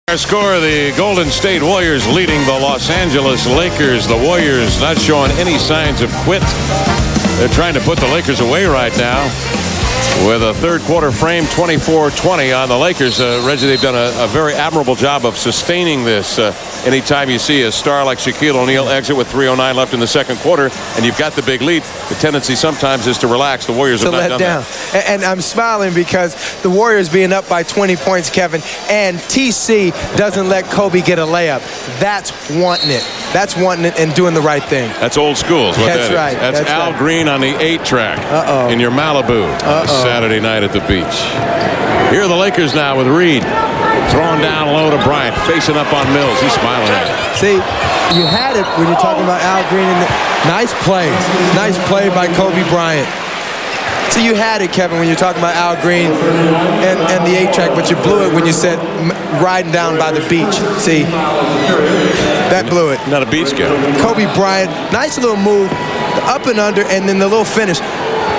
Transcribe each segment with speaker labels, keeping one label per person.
Speaker 1: Our score, the Golden State Warriors leading the Los Angeles Lakers. The Warriors not showing any signs of quit. They're trying to put the Lakers away right now with a third quarter frame 24-20 on the Lakers. Reggie, they've done a very admirable job of sustaining this. Anytime you see a star like Shaquille O'Neal exit with 3:09 left in the second quarter and you've got the big lead, the tendency sometimes is to relax. The Warriors have not done that.
Speaker 2: And I'm smiling because the Warriors being up by 20 points, Kevin, and TC doesn't let Kobe get a layup. That's wanting it. That's wanting it and doing the right thing.
Speaker 1: That's old school is what
Speaker 2: That's
Speaker 1: that
Speaker 2: right.
Speaker 1: is. That's Al
Speaker 2: right.
Speaker 1: Green on the 8-track in your Malibu Saturday night at the beach. Here are the Lakers now with Reed. Throwing down low to Bryant, facing up on Mills. He's smiling at it.
Speaker 2: See, you had it when you're talking about Al Green. Nice play. Nice play by Kobe Bryant. So you had it, Kevin, when you're talking about Al Green and the 8-track, but you blew it when you said riding down by the beach. See, that blew it.
Speaker 1: Not a beach guy.
Speaker 2: Kobe Bryant, nice little move, the up and under, and then the little finish.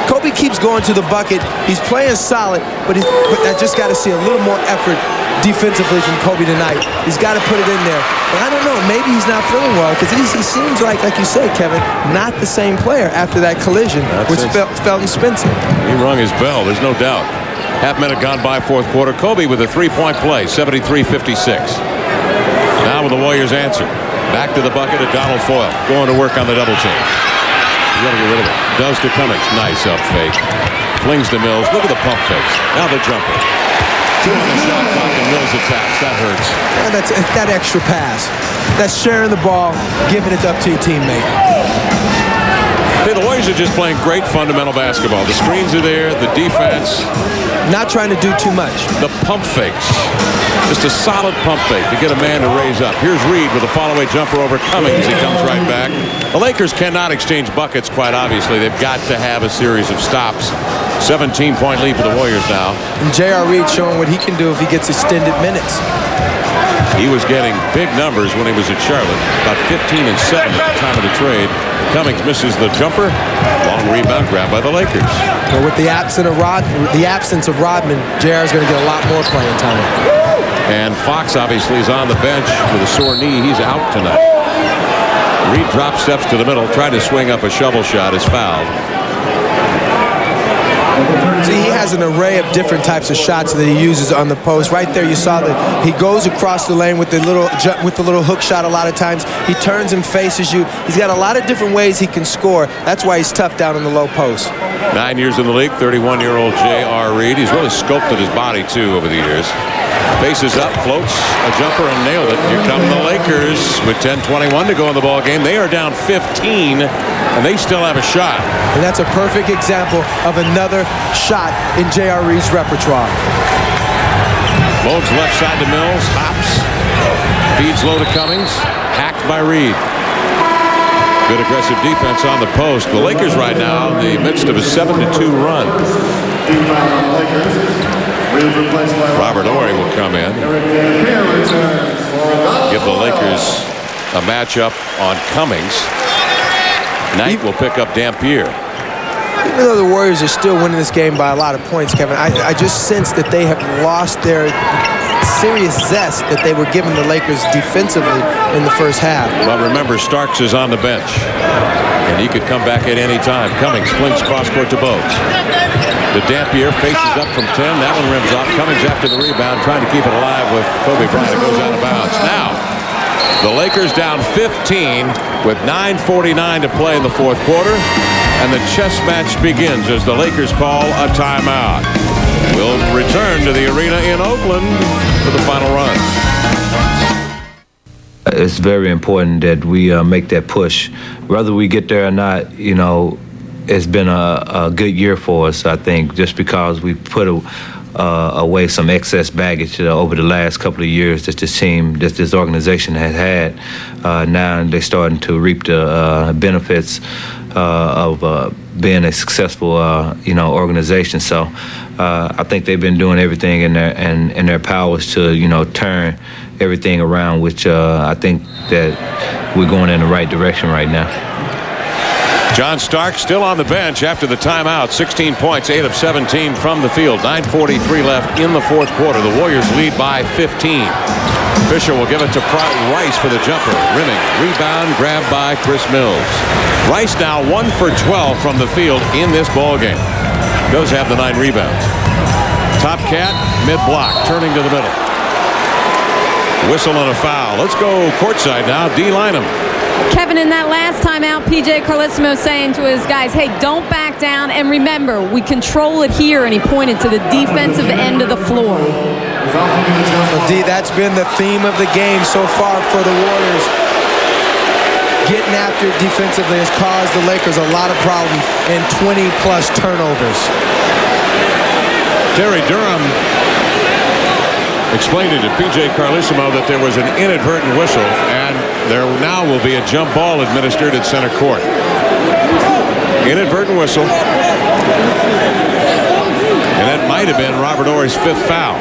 Speaker 2: Kobe keeps going to the bucket. He's playing solid, but I just got to see a little more effort defensively from Kobe tonight. He's got to put it in there. But I don't know, maybe he's not feeling well because he seems like you said, Kevin, not the same player after that collision with Felton Spencer.
Speaker 1: He rung his bell, there's no doubt. Half minute gone by, fourth quarter. Kobe with a three-point play, 73-56. Now with the Warriors answer. Back to the bucket at Donald Foyle, going to work on the double team. You gotta get rid of it. Does to Cummings. Nice up fake. Flings to Mills. Look at the pump fakes. Now the jumper. Two on the shot clock and Mills attacks. That hurts.
Speaker 2: And that's that extra pass. That's sharing the ball, giving it up to your teammate.
Speaker 1: Hey, the Warriors are just playing great fundamental basketball. The screens are there, the defense.
Speaker 2: Not trying to do too much.
Speaker 1: The pump fakes. Just a solid pump fake to get a man to raise up. Here's Reed with a follow-away jumper over Cummings. He comes right back. The Lakers cannot exchange buckets, quite obviously. They've got to have a series of stops. 17-point lead for the Warriors now.
Speaker 2: And J.R. Reed showing what he can do if he gets extended minutes.
Speaker 1: He was getting big numbers when he was at Charlotte. About 15 and 7 at the time of the trade. Cummings misses the jumper. Long rebound grab by the Lakers.
Speaker 2: Well, with the absence of Rodman, J.R. is going to get a lot more playing time.
Speaker 1: And Fox obviously is on the bench with a sore knee. He's out tonight. Reed drop steps to the middle, tried to swing up a shovel shot, is fouled.
Speaker 2: See, he has an array of different types of shots that he uses on the post. Right there, you saw that he goes across the lane with the little hook shot a lot of times. He turns and faces you. He's got a lot of different ways he can score. That's why he's tough down in the low post.
Speaker 1: 9 years in the league, 31-year-old J.R. Reed. He's really sculpted his body, too, over the years. Faces up, floats a jumper, and nailed it. Here come the Lakers with 10:21 to go in the ball game. They are down 15, and they still have a shot.
Speaker 2: And that's a perfect example of another shot in J.R. Reed's repertoire.
Speaker 1: Loads left side to Mills, hops, feeds low to Cummings, hacked by Reed. Good aggressive defense on the post. The Lakers right now in the midst of a 7-2 run. Robert Horry will come in. Give the Lakers a matchup on Cummings. Knight will pick up Dampier.
Speaker 2: Even though the Warriors are still winning this game by a lot of points, Kevin, I just sense that they have lost their serious zest that they were giving the Lakers defensively in the first half.
Speaker 1: But remember, Starks is on the bench, and he could come back at any time. Cummings flings cross-court to Bogues. The Dampier faces up from 10. That one rims off. Cummings after the rebound, trying to keep it alive with Kobe Bryant. It goes out of bounds. Now, the Lakers down 15 with 9:49 to play in the fourth quarter. And the chess match begins as the Lakers call a timeout. We'll return to the arena in Oakland for the final run.
Speaker 3: It's very important that we make that push. Whether we get there or not, you know, it's been a good year for us, I think, just because we put away some excess baggage over the last couple of years that this organization has had. Now they're starting to reap the benefits of being a successful, organization. So I think they've been doing everything in their powers to, turn everything around, which I think that we're going in the right direction right now.
Speaker 1: John Stark still on the bench after the timeout. 16 points, 8 of 17 from the field. 9:43 left in the fourth quarter. The Warriors lead by 15. Fisher will give it to Rice for the jumper. Rimming. Rebound grabbed by Chris Mills. Rice now 1 for 12 from the field in this ball game. Does have the 9 rebounds. Top cat, mid block, turning to the middle. Whistle and a foul. Let's go courtside now. D. Lynham.
Speaker 4: Kevin, in that last timeout, P.J. Carlesimo saying to his guys, hey, don't back down. And remember, we control it here. And he pointed to the defensive end of the floor.
Speaker 2: Well, D, that's been the theme of the game so far for the Warriors. Getting after it defensively has caused the Lakers a lot of problems and 20-plus turnovers.
Speaker 1: Terry Durham explained it to P.J. Carlesimo that there was an inadvertent whistle, and there now will be a jump ball administered at center court. Inadvertent whistle. And that might have been Robert Horry's 5th foul.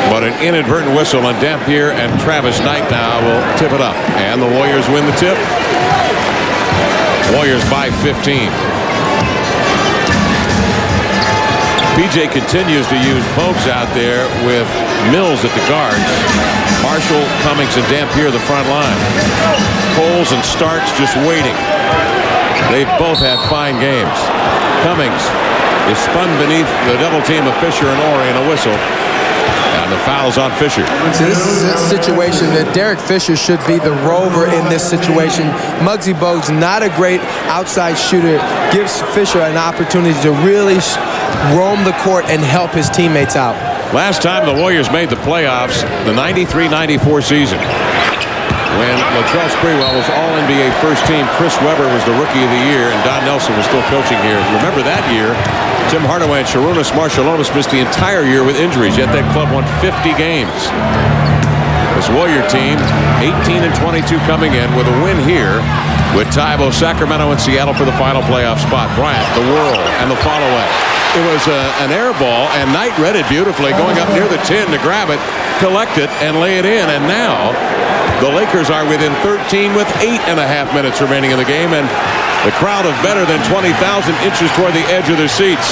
Speaker 1: But an inadvertent whistle on Dampier and Travis Knight now will tip it up. And the Warriors win the tip. Warriors by 15. PJ continues to use Bogues out there with Mills at the guards. Marshall, Cummings, and Dampier the front line. Coles and Starks just waiting. They've both had fine games. Cummings is spun beneath the double team of Fisher and Horry and a whistle. And the foul's on Fisher.
Speaker 2: So this is a situation that Derek Fisher should be the rover in this situation. Muggsy Bogues, not a great outside shooter, gives Fisher an opportunity to really roam the court and help his teammates out.
Speaker 1: Last time the Warriors made the playoffs, the 93-94 season, when Latrell Sprewell was All-NBA first team. Chris Webber was the Rookie of the Year, and Don Nelson was still coaching here. Remember that year, Tim Hardaway and Sharunas Marshalonis missed the entire year with injuries, yet that club won 50 games. This Warrior team, 18-22 coming in with a win here with Tybo, Sacramento, and Seattle for the final playoff spot. Bryant, the whirl, and the follow-away. It was an air ball, and Knight read it beautifully, going up near the 10 to grab it, collect it, and lay it in. And now the Lakers are within 13 with 8.5 minutes remaining in the game, and the crowd of better than 20,000 inches toward the edge of their seats.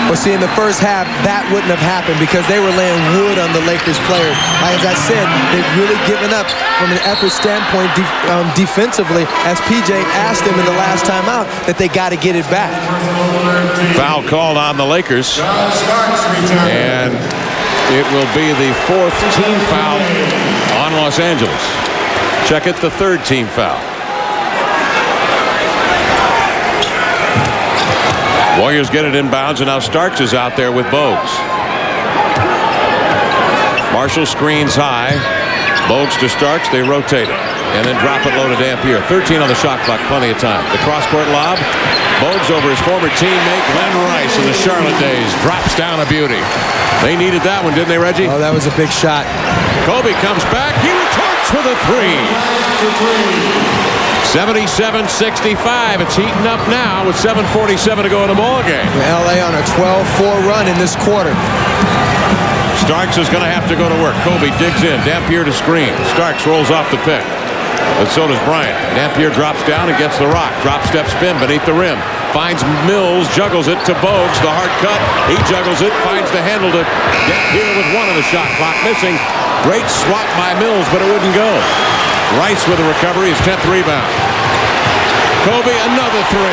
Speaker 2: Well, see, in the first half, that wouldn't have happened because they were laying wood on the Lakers players. As I said, they've really given up from an effort standpoint defensively, as PJ asked them in the last time out, that they got to get it back.
Speaker 1: Foul called on the Lakers. And it will be the 4th team foul on Los Angeles. Check it, the 3rd team foul. Warriors get it inbounds, and now Starks is out there with Bogues. Marshall screens high. Bogues to Starks. They rotate it and then drop it low to Dampier. 13 on the shot clock, plenty of time. The cross-court lob. Bogues over his former teammate Glenn Rice in the Charlotte days. Drops down a beauty. They needed that one, didn't they, Reggie?
Speaker 2: Oh, that was a big shot.
Speaker 1: Kobe comes back. He retorts with a 3. 77-65. It's heating up now with 7:47 to go in the ball game.
Speaker 2: LA on a 12-4 run in this quarter.
Speaker 1: Starks is going to have to go to work. Kobe digs in. Dampier to screen. Starks rolls off the pick. But so does Bryant. Dampier drops down and gets the rock. Drop step spin beneath the rim. Finds Mills, juggles it to Bogues. The hard cut. He juggles it. Finds the handle to Dampier with 1 on the shot clock missing. Great swat by Mills, but it wouldn't go. Rice with a recovery, his 10th rebound. Kobe, another 3.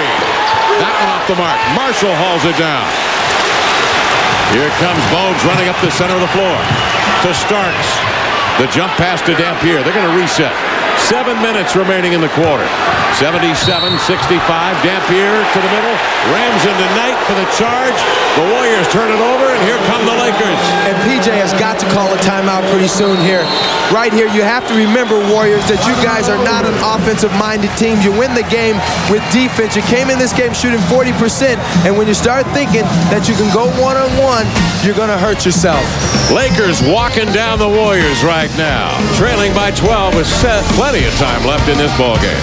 Speaker 1: That one off the mark. Marshall hauls it down. Here comes Bogues running up the center of the floor to Starks. The jump pass to Dampier. They're going to reset. 7 minutes remaining in the quarter. 77-65. Dampier to the middle. Rams into Knight for the charge. The Warriors turn it over, and here come the Lakers.
Speaker 2: And PJ has got to call a timeout pretty soon here. Right here, you have to remember, Warriors, that you guys are not an offensive-minded team. You win the game with defense. You came in this game shooting 40%, and when you start thinking that you can go one-on-one, you're going to hurt yourself.
Speaker 1: Lakers walking down the Warriors right now, trailing by 12 with plenty of time left in this ballgame.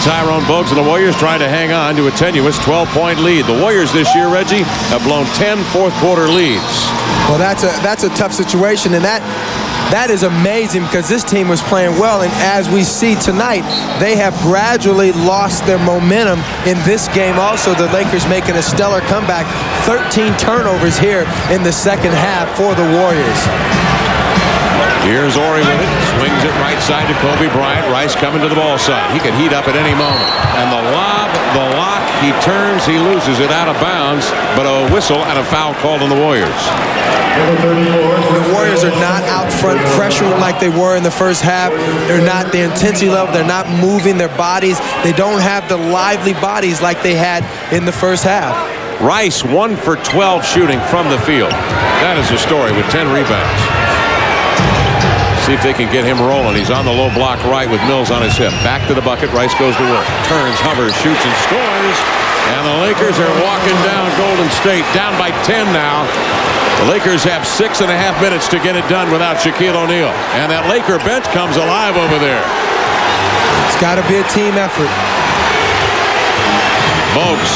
Speaker 1: Tyrone Bogues and the Warriors trying to hang on to a tenuous 12-point lead. The Warriors this year, Reggie, have blown 10 fourth-quarter leads.
Speaker 2: Well, that's a tough situation, and that is amazing because this team was playing well, and as we see tonight, they have gradually lost their momentum in this game also. The Lakers making a stellar comeback, 13 turnovers here in the second half for the Warriors.
Speaker 1: Here's Ori with it. Swings it right side to Kobe Bryant. Rice coming to the ball side. He can heat up at any moment. And the lob, the lock, he turns, he loses it out of bounds. But a whistle and a foul called on the Warriors.
Speaker 2: The Warriors are not out front pressuring like they were in the first half. They're not the intensity level. They're not moving their bodies. They don't have the lively bodies like they had in the first half.
Speaker 1: Rice 1 for 12 shooting from the field. That is the story with 10 rebounds. See if they can get him rolling. He's on the low block right with Mills on his hip. Back to the bucket. Rice goes to work. Turns, hovers, shoots, and scores. And the Lakers are walking down Golden State. Down by 10 now. The Lakers have 6.5 minutes to get it done without Shaquille O'Neal. And that Laker bench comes alive over there.
Speaker 2: It's got to be a team effort.
Speaker 1: Bogues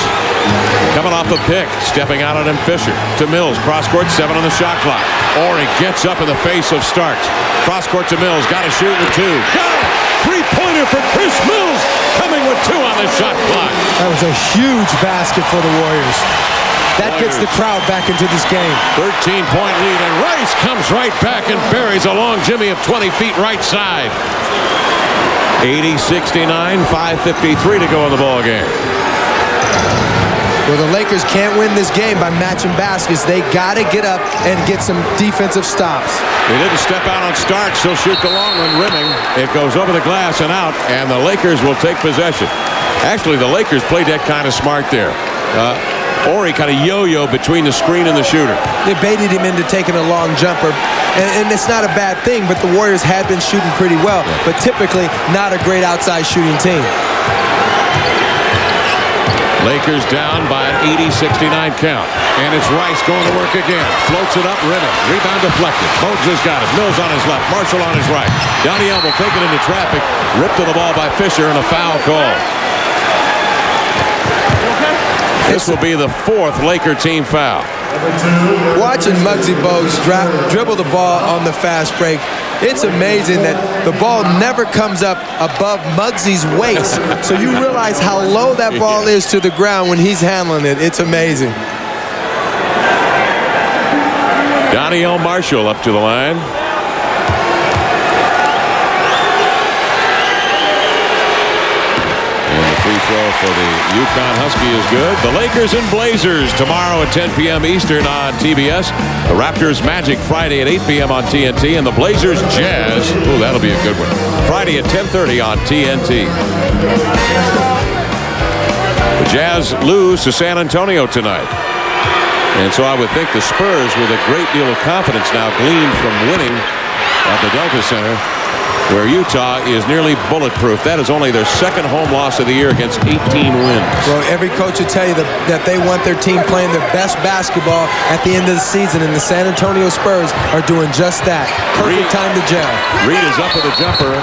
Speaker 1: coming off a pick. Stepping out on him, Fisher. To Mills. Cross court, 7 on the shot clock. Ori gets up in the face of Starks. Cross court to Mills. Got to shoot with 2. Got it! Three-pointer for Chris Mills. Coming with 2 on the shot clock.
Speaker 2: That was a huge basket for the Warriors. That gets the crowd back into this game.
Speaker 1: 13-point lead, and Rice comes right back and buries a long jimmy of 20 feet right side. 80-69, 5:53 to go in the ball game.
Speaker 2: Well, the Lakers can't win this game by matching baskets. They got to get up and get some defensive stops.
Speaker 1: He didn't step out on Starks. He'll shoot the long one, rimming. It goes over the glass and out, and the Lakers will take possession. Actually, the Lakers played that kind of smart there. Ori kind of yo-yo between the screen and the shooter.
Speaker 2: They baited him into taking a long jumper, and it's not a bad thing, but the Warriors had been shooting pretty well, but typically not a great outside shooting team.
Speaker 1: Lakers down by an 80-69 count. And it's Rice going to work again. Floats it up, rimming. Rebound deflected. Bogues has got it. Mills on his left. Marshall on his right. Danielle will take it into traffic. Ripped to the ball by Fisher and a foul call. This will be the 4th Laker team foul.
Speaker 2: Watching Muggsy Bogues dribble the ball on the fast break, it's amazing that the ball never comes up above Muggsy's waist. So you realize how low that ball is to the ground when he's handling it. It's amazing.
Speaker 1: Danielle Marshall up to the line. Free throw for the UConn Husky is good. The Lakers and Blazers tomorrow at 10 p.m. Eastern on TBS. The Raptors Magic Friday at 8 p.m. on TNT. And the Blazers Jazz. Oh, that'll be a good one. Friday at 10:30 on TNT. The Jazz lose to San Antonio tonight. And so I would think the Spurs, with a great deal of confidence now gleaned from winning at the Delta Center, where Utah is nearly bulletproof. That is only their 2nd home loss of the year against 18 wins.
Speaker 2: Well, every coach will tell you that they want their team playing their best basketball at the end of the season, and the San Antonio Spurs are doing just that. Perfect time to gel.
Speaker 1: Reed is up with a jumper.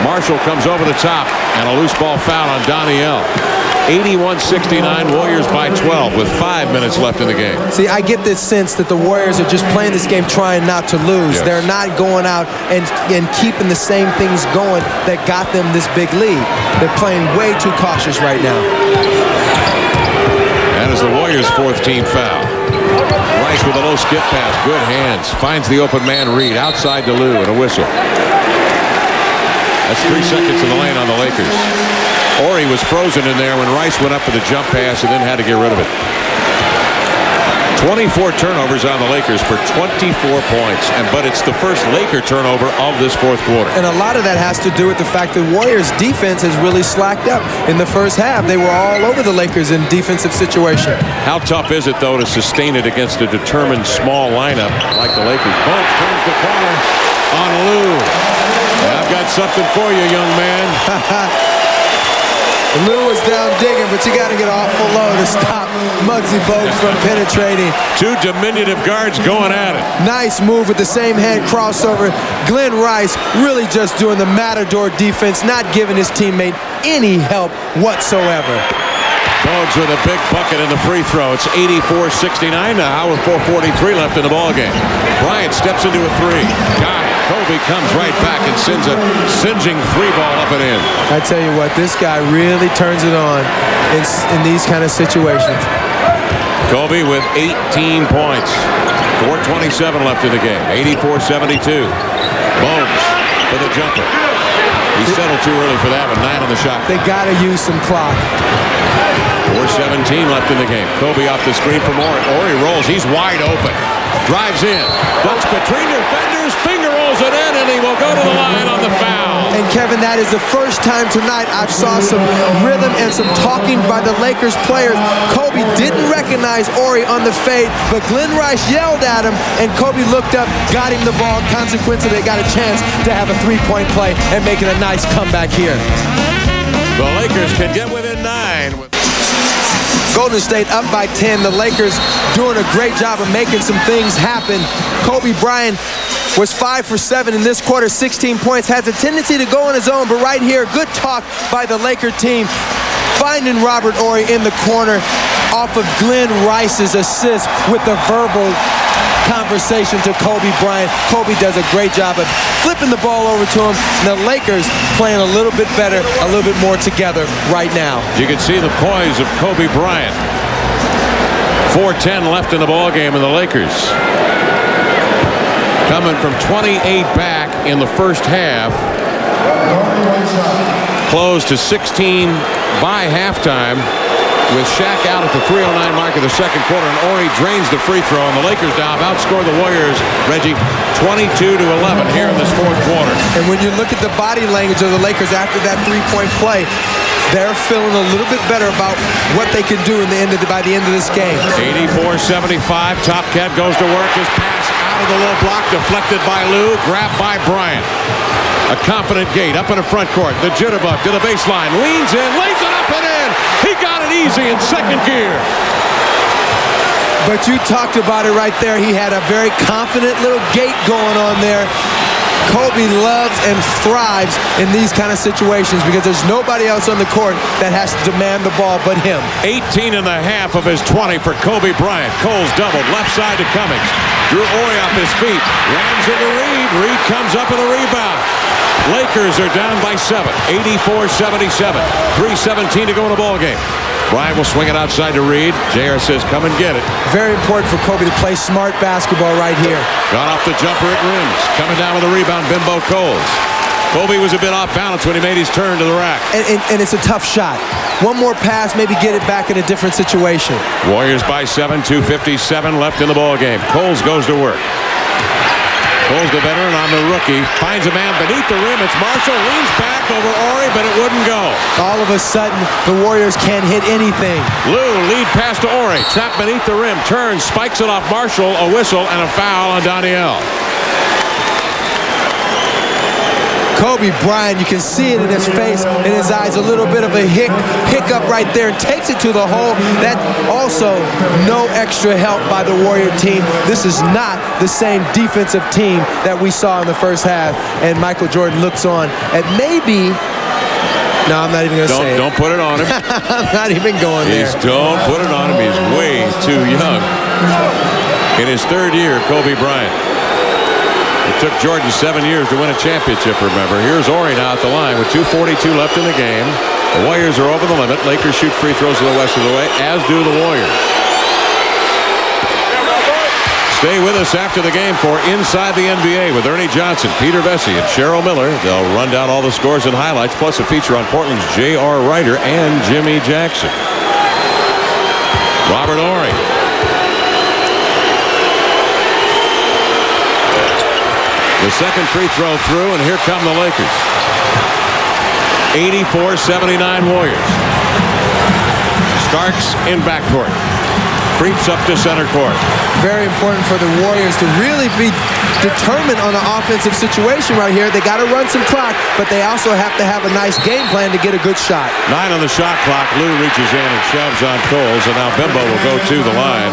Speaker 1: Marshall comes over the top, and a loose ball foul on Danielle. 81-69, Warriors by 12 with 5 minutes left in the game.
Speaker 2: See, I get this sense that the Warriors are just playing this game trying not to lose.
Speaker 1: Yes.
Speaker 2: They're not going out and keeping the same things going that got them this big lead. They're playing way too cautious right now.
Speaker 1: That is the Warriors' 4th team foul. Rice with a low skip pass. Good hands. Finds the open man Reed outside to Lou and a whistle. That's 3 seconds in the lane on the Lakers. Ori was frozen in there when Rice went up for the jump pass and then had to get rid of it. 24 turnovers on the Lakers for 24 points. But it's the first Laker turnover of this 4th quarter.
Speaker 2: And a lot of that has to do with the fact that Warriors defense has really slacked up. In the first half, they were all over the Lakers in defensive situation.
Speaker 1: How tough is it, though, to sustain it against a determined small lineup like the Lakers? Bogues turns the corner on Lou. I've got something for you, young man.
Speaker 2: Lou was down digging, but you got to get awful low to stop Muggsy Bogues from penetrating.
Speaker 1: 2 diminutive guards going at it.
Speaker 2: Nice move with the same hand crossover. Glenn Rice really just doing the matador defense, not giving his teammate any help whatsoever.
Speaker 1: Bogues with a big bucket in the free throw. It's 84-69 now with 4:43 left in the ballgame. Bryant steps into a 3. Got it. Kobe comes right back and sends a singeing 3-ball up and in.
Speaker 2: I tell you what, this guy really turns it on in these kind of situations.
Speaker 1: Kobe with 18 points. 4:27 left in the game. 84-72. Bones for the jumper. He settled too early for that, but 9 on the shot.
Speaker 2: They got to use some clock.
Speaker 1: 4:17 left in the game. Kobe off the screen from Ori. Ori rolls. He's wide open. Drives in. Ducks between defenders. Finger rolls it in, and he will go to the line on the foul.
Speaker 2: And Kevin, that is the first time tonight I've saw some rhythm and some talking by the Lakers players. Kobe didn't recognize Ori on the fade, but Glenn Rice yelled at him, and Kobe looked up, got him the ball. Consequently, they got a chance to have a three-point play and making a nice comeback here.
Speaker 1: The Lakers can get within 9.
Speaker 2: Golden State up by 10. The Lakers doing a great job of making some things happen. Kobe Bryant was 5 for 7 in this quarter, 16 points. Has a tendency to go on his own, but right here, good talk by the Laker team. Finding Robert Horry in the corner off of Glenn Rice's assist with the verbal conversation to Kobe Bryant. Kobe does a great job of flipping the ball over to him. And the Lakers playing a little bit better, a little bit more together right now.
Speaker 1: You can see the poise of Kobe Bryant. 4:10 left in the ball game, and the Lakers coming from 28 back in the first half, closed to 16 by halftime, with Shaq out at the 3:09 mark of the second quarter, and Horry drains the free throw, and the Lakers now have outscored the Warriors, Reggie, 22-11 here in this fourth quarter.
Speaker 2: And when you look at the body language of the Lakers after that three-point play, they're feeling a little bit better about what they can do by the end of this game.
Speaker 1: 84-75. Top Cat goes to work. His pass out of the low block, deflected by Lou, grabbed by Bryant. A confident Gate up in the front court. The jitterbug to the baseline, leans in, lays it up and in. He got it easy in second gear.
Speaker 2: But you talked about it right there. He had a very confident little Gate going on there. Kobe loves and thrives in these kind of situations because there's nobody else on the court that has to demand the ball but him.
Speaker 1: 18.5 of his 20 for Kobe Bryant. Coles doubled, left side to Cummings. Drew Horry off his feet. Rams into Reed. Reed comes up with a rebound. Lakers are down by 7. 84-77. 3:17 to go in the ball game. Bryant will swing it outside to Reed. JR says, come and get it.
Speaker 2: Very important for Kobe to play smart basketball right here.
Speaker 1: Got off the jumper at rims. Coming down with a rebound, Bimbo Coles. Kobe was a bit off balance when he made his turn to the rack.
Speaker 2: And it's a tough shot. One more pass, maybe get it back in a different situation.
Speaker 1: Warriors by 7, 2:57 left in the ball game. Coles goes to work. Coles, the veteran, on the rookie. Finds a man beneath the rim. It's Marshall. Leans back over Horry, but it wouldn't go.
Speaker 2: All of a sudden, the Warriors can't hit anything.
Speaker 1: Lou, lead pass to Horry. Trapped beneath the rim. Turns, spikes it off Marshall. A whistle and a foul on Danielle.
Speaker 2: Kobe Bryant, you can see it in his face, in his eyes, a little bit of a hiccup right there, and takes it to the hole. That also no extra help by the Warrior team. This is not the same defensive team that we saw in the first half, and Michael Jordan looks on at maybe, no, I'm not even going to say it.
Speaker 1: Don't put it on him.
Speaker 2: I'm not even going there.
Speaker 1: Don't put it on him. He's way too young. In his third year, Kobe Bryant. It took Jordan 7 years to win a championship, remember. Here's Horry now at the line with 2:42 left in the game. The Warriors are over the limit. Lakers shoot free throws to the west of the way, as do the Warriors. Stay with us after the game for Inside the NBA with Ernie Johnson, Peter Vesey, and Cheryl Miller. They'll run down all the scores and highlights, plus a feature on Portland's J.R. Ryder and Jimmy Jackson. Robert Horry. The second free throw through, and here come the Lakers. 84-79 Warriors. Starks in backcourt. Creeps up to center court.
Speaker 2: Very important for the Warriors to really be determined on an offensive situation right here. They got to run some clock, but they also have to have a nice game plan to get a good shot.
Speaker 1: 9 on the shot clock. Lou reaches in and shoves on Coles, and now Bimbo will go to the line.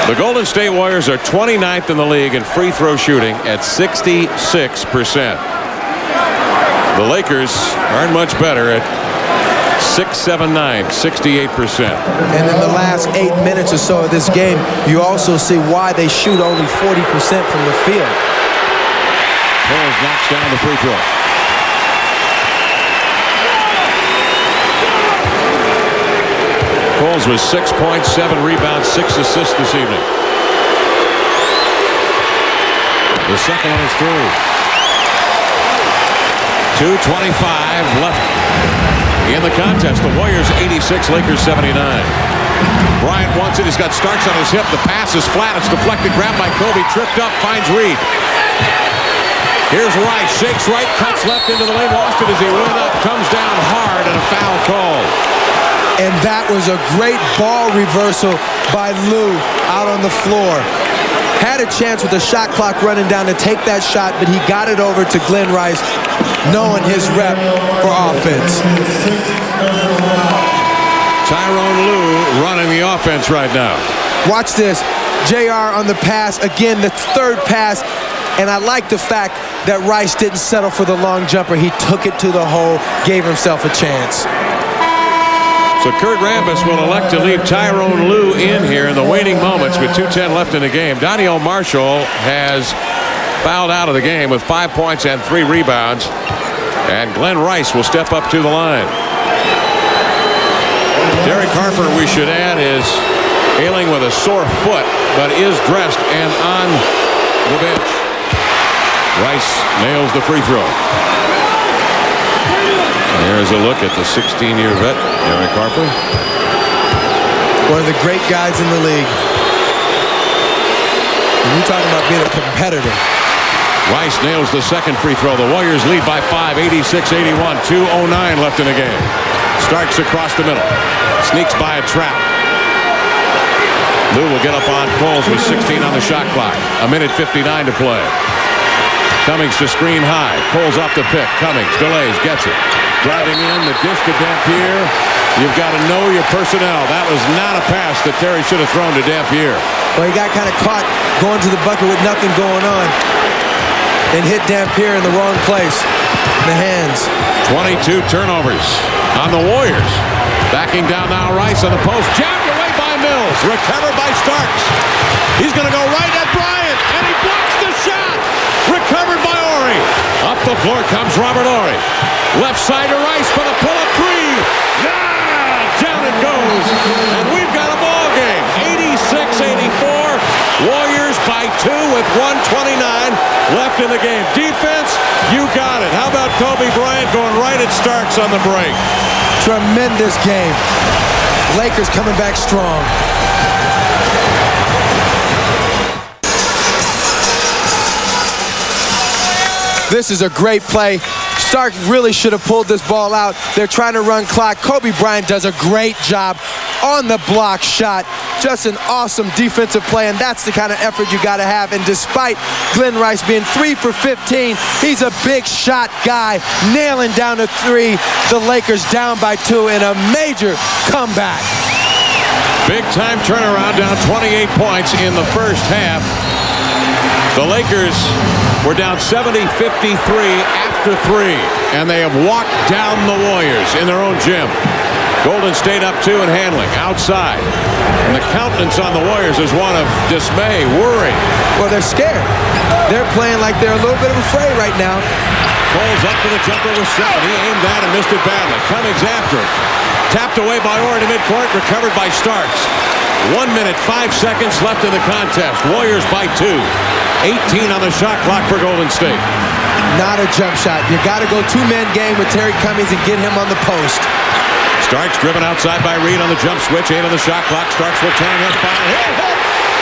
Speaker 1: The Golden State Warriors are 29th in the league in free throw shooting at 66%. The Lakers aren't much better at 6-7-9, 68%.
Speaker 2: And in the last 8 minutes or so of this game, you also see why they shoot only 40% from the field.
Speaker 1: Coles knocks down the free throw. Coles with 6 points, 7 rebounds, 6 assists this evening. The second one is through. 2:25 left in the contest. The Warriors 86, Lakers 79. Bryant wants it. He's got Starks on his hip. The pass is flat. It's deflected. Grabbed by Kobe. Tripped up. Finds Reed. Here's Rice. Shakes right. Cuts left into the lane. Lost it as he went up. Comes down hard and a foul called.
Speaker 2: And that was a great ball reversal by Lou out on the floor. Had a chance with the shot clock running down to take that shot, but he got it over to Glenn Rice, knowing his rep for offense.
Speaker 1: Tyrone Lue running the offense right now.
Speaker 2: Watch this. JR on the pass. Again, the third pass. And I like the fact that Rice didn't settle for the long jumper. He took it to the hole, gave himself a chance.
Speaker 1: So Kurt Rambis will elect to leave Tyrone Lue in here in the waning moments with 2:10 left in the game. Daniel Marshall has fouled out of the game with 5 points and 3 rebounds. And Glenn Rice will step up to the line. Derek Harper, we should add, is ailing with a sore foot, but is dressed and on the bench. Rice nails the free throw. Here's a look at the 16-year vet, Derek Harper.
Speaker 2: One of the great guys in the league. And you're talking about being a competitor.
Speaker 1: Rice nails the second free throw. The Warriors lead by 5, 86-81. 2:09 left in the game. Starks across the middle. Sneaks by a trap. Lou will get up on Coles with 16 on the shot clock. 1:59 to play. Cummings to screen high. Coles off the pick. Cummings delays, gets it. Driving in, the dish to Dampier. You've got to know your personnel. That was not a pass that Terry should have thrown to Dampier.
Speaker 2: Well, he got kind of caught going to the bucket with nothing going on and hit Dampier in the wrong place. The hands.
Speaker 1: 22 turnovers on the Warriors. Backing down now, Rice on the post. Jabbed away by Mills. Recovered by Starks. He's going to go right at Bryant, and he blocks the shot. Recovered by Horry. Up the floor comes Robert Horry. Left side to Rice for the pull-up three. Yeah! Down it goes. And we've got a ball game. 86-84. Warriors by 2 with 1:29 left in the game. Defense, you got it. How about Kobe Bryant going right at Starks on the break?
Speaker 2: Tremendous game. Lakers coming back strong. This is a great play. Stark really should have pulled this ball out. They're trying to run clock. Kobe Bryant does a great job on the block shot. Just an awesome defensive play, and that's the kind of effort you got to have. And despite Glenn Rice being 3 for 15, he's a big shot guy, nailing down to 3. The Lakers down by 2 in a major comeback.
Speaker 1: Big time turnaround, down 28 points in the first half. The Lakers were down 70-53 after 3, and they have walked down the Warriors in their own gym. Golden State up 2 and handling outside. And the countenance on the Warriors is one of dismay, worry.
Speaker 2: Well, they're scared. They're playing like they're a little bit afraid right now.
Speaker 1: Coles up to the jumper with 7. He aimed that and missed it badly. Cummings after it. Tapped away by Orr to midcourt, recovered by Starks. 1 minute, 5 seconds left in the contest. Warriors by 2. 18 on the shot clock for Golden State.
Speaker 2: Not a jump shot. You got to go 2-man game with Terry Cummings and get him on the post.
Speaker 1: Starks driven outside by Reed on the jump switch. 8 on the shot clock. Starks will tang up 5.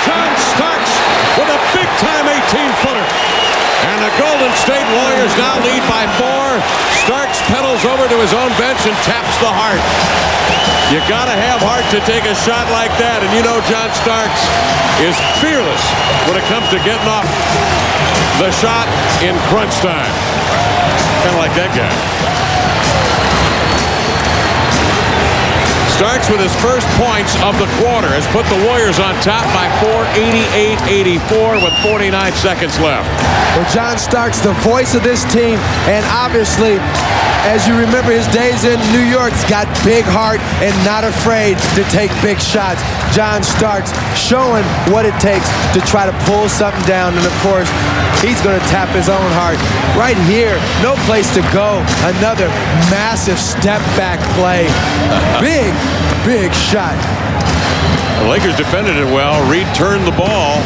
Speaker 1: John Starks with a big-time 18-footer. And the Golden State Warriors now lead by 4. Starks pedals over to his own bench and taps the heart. You got to have heart to take a shot like that. And you know John Starks is fearless when it comes to getting off the shot in crunch time. Kind of like that guy. Starks with his first points of the quarter has put the Warriors on top by 4, 88-84 with 49 seconds left.
Speaker 2: Well, John Starks, the voice of this team, and obviously, as you remember his days in New York, he's got big heart and not afraid to take big shots. John Starks showing what it takes to try to pull something down. And of course, he's going to tap his own heart. Right here, no place to go. Another massive step-back play. Big, big shot.
Speaker 1: The Lakers defended it well. Reed turned the ball.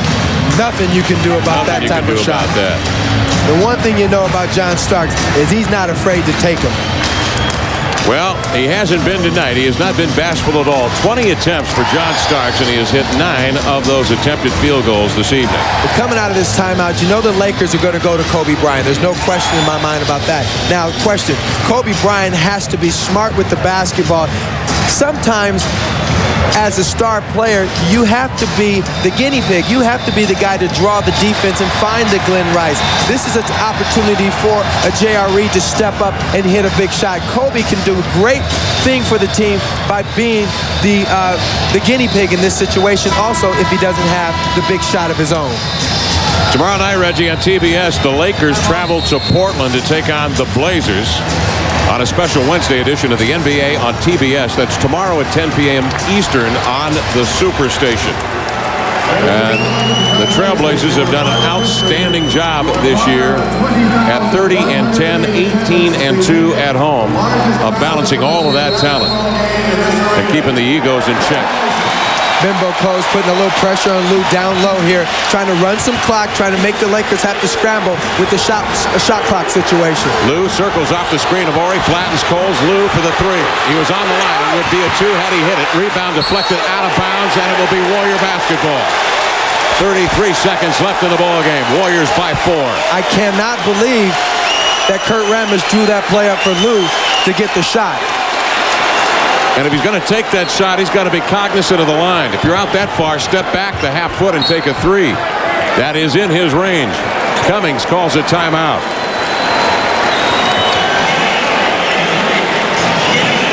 Speaker 2: Nothing you can do about that type of shot. The one thing you know about John Starks is he's not afraid to take them.
Speaker 1: Well, he hasn't been tonight. He has not been bashful at all. 20 attempts for John Starks, and he has hit 9 of those attempted field goals this evening.
Speaker 2: But coming out of this timeout, you know the Lakers are going to go to Kobe Bryant. There's no question in my mind about that. Now, question, Kobe Bryant has to be smart with the basketball. Sometimes, as a star player, you have to be the guinea pig. You have to be the guy to draw the defense and find the Glenn Rice. This is an opportunity for a J.R. Reed to step up and hit a big shot. Kobe can do a great thing for the team by being the guinea pig in this situation. Also, if he doesn't have the big shot of his own.
Speaker 1: Tomorrow night, Reggie, on TBS, the Lakers travel to Portland to take on the Blazers on a special Wednesday edition of the NBA on TBS. That's tomorrow at 10 p.m. Eastern on the Superstation. And the Trailblazers have done an outstanding job this year at 30-10, 18-2 at home of balancing all of that talent and keeping the egos in check.
Speaker 2: Bimbo Coles putting a little pressure on Lou down low here, trying to run some clock, trying to make the Lakers have to scramble with the shot clock situation.
Speaker 1: Lou circles off the screen of Horry, flattens Coles. Lou for the 3. He was on the line. It would be a 2 had he hit it. Rebound deflected out of bounds, and it will be Warrior basketball. 33 seconds left in the ball game. Warriors by 4.
Speaker 2: I cannot believe that Kurt Rambis drew that play up for Lou to get the shot.
Speaker 1: And if he's going to take that shot, he's got to be cognizant of the line. If you're out that far, step back the half foot and take a 3. That is in his range. Cummings calls a timeout.